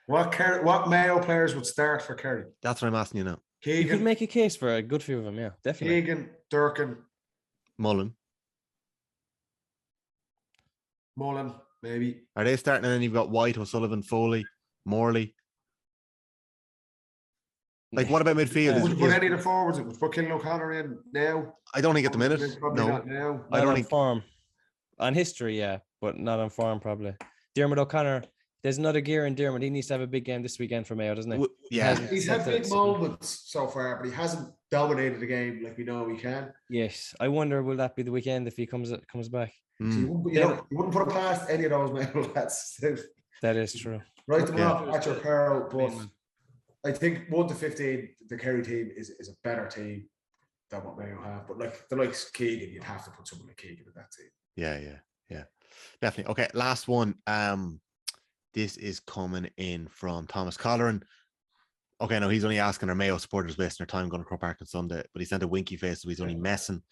What Mayo players would start for Kerry? That's what I'm asking you now. Keegan, you could make a case for a good few of them, yeah, definitely. Keegan, Durkin, Mullen, maybe. Are they starting? And then you've got White, O'Sullivan, Foley, Morley. Like, what about midfield? Would you put any of the forwards? Would you put Killian O'Connor in now? I don't think at the minute. No, not now. I don't think form. On history, yeah, but not on form probably. Dermot O'Connor. There's another gear in Dermot. He needs to have a big game this weekend for Mayo, doesn't he? Yeah, he's had big moments so far, but he hasn't dominated the game like we know he can. Yes, I wonder will that be the weekend if he comes back? You wouldn't put it past any of those Mayo lads. That is true. Write them off at your peril, but I think 1 to 15, the Kerry team is a better team than what Mayo have. But like the likes of Keegan, you'd have to put someone like Keegan in that team. Yeah, definitely. Okay, last one. This is coming in from Thomas Colleran. Okay, no, he's only asking our Mayo supporters wasting their time going to Croke Park on Sunday, but he sent a winky face, so he's only messing.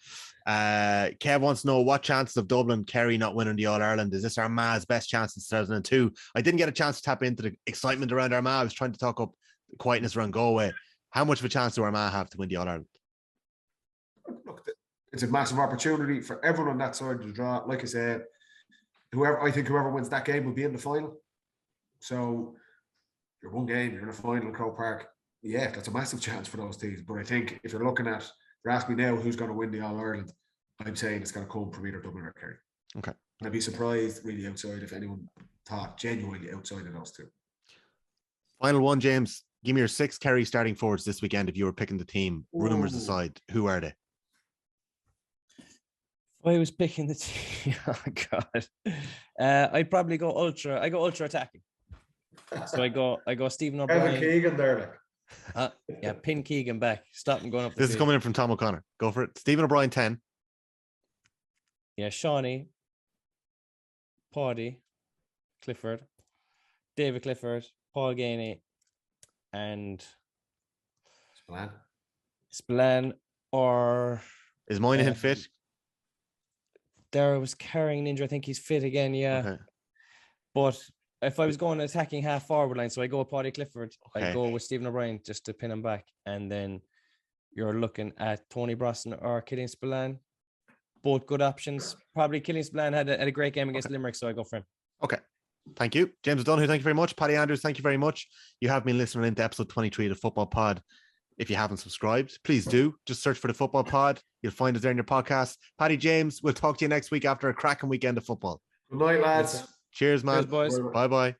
Kev wants to know what chances of Dublin, Kerry not winning the All-Ireland. Is this Armagh's best chance since 2002? I didn't get a chance to tap into the excitement around Armagh. I was trying to talk up the quietness around Galway. How much of a chance do Armagh have to win the All-Ireland? Look, it's a massive opportunity for everyone on that side of the draw. Like I said, whoever wins that game will be in the final. So you're one game, you're in a final in Croke Park. Yeah, that's a massive chance for those teams. But I think if you're looking at, you're asking me now who's going to win the All-Ireland, I'm saying it's going to come from either Dublin or Kerry. Okay. And I'd be surprised really outside if anyone thought genuinely outside of those two. Final one, James. Give me your 6 Kerry starting forwards this weekend if you were picking the team. Rumours Ooh. aside, who are they? If I was picking the team, oh God, I'd probably go ultra. I go ultra attacking. So I go Stephen Kevin O'Brien. Keegan there, like. Yeah, pin Keegan back. Stop him going up. This is coming in from Tom O'Connor. Go for it. Stephen O'Brien 10. Yeah, Shawnee, Paddy, Clifford, David Clifford, Paul Gainey, and Spillane, or Is Moynihan fit? Derry was carrying an injury. I think he's fit again. Yeah, Okay. but if I was going attacking half forward line, so I go with Paddy Clifford, Okay. I go with Stephen O'Brien just to pin him back, and then you're looking at Tony Brosnan or Killian Spillane. Both good options. Probably Killian Spillane had a great game against Limerick, so I go for him. Okay. Thank you. James O'Donoghue, thank you very much. Paddy Andrews, thank you very much. You have been listening into episode 23 of the Football Pod. If you haven't subscribed, please do. Just search for the Football Pod. You'll find us there in your podcast. Paddy, James, we'll talk to you next week after a cracking weekend of football. Good night, lads. Cheers, man. Cheers, boys. Bye-bye.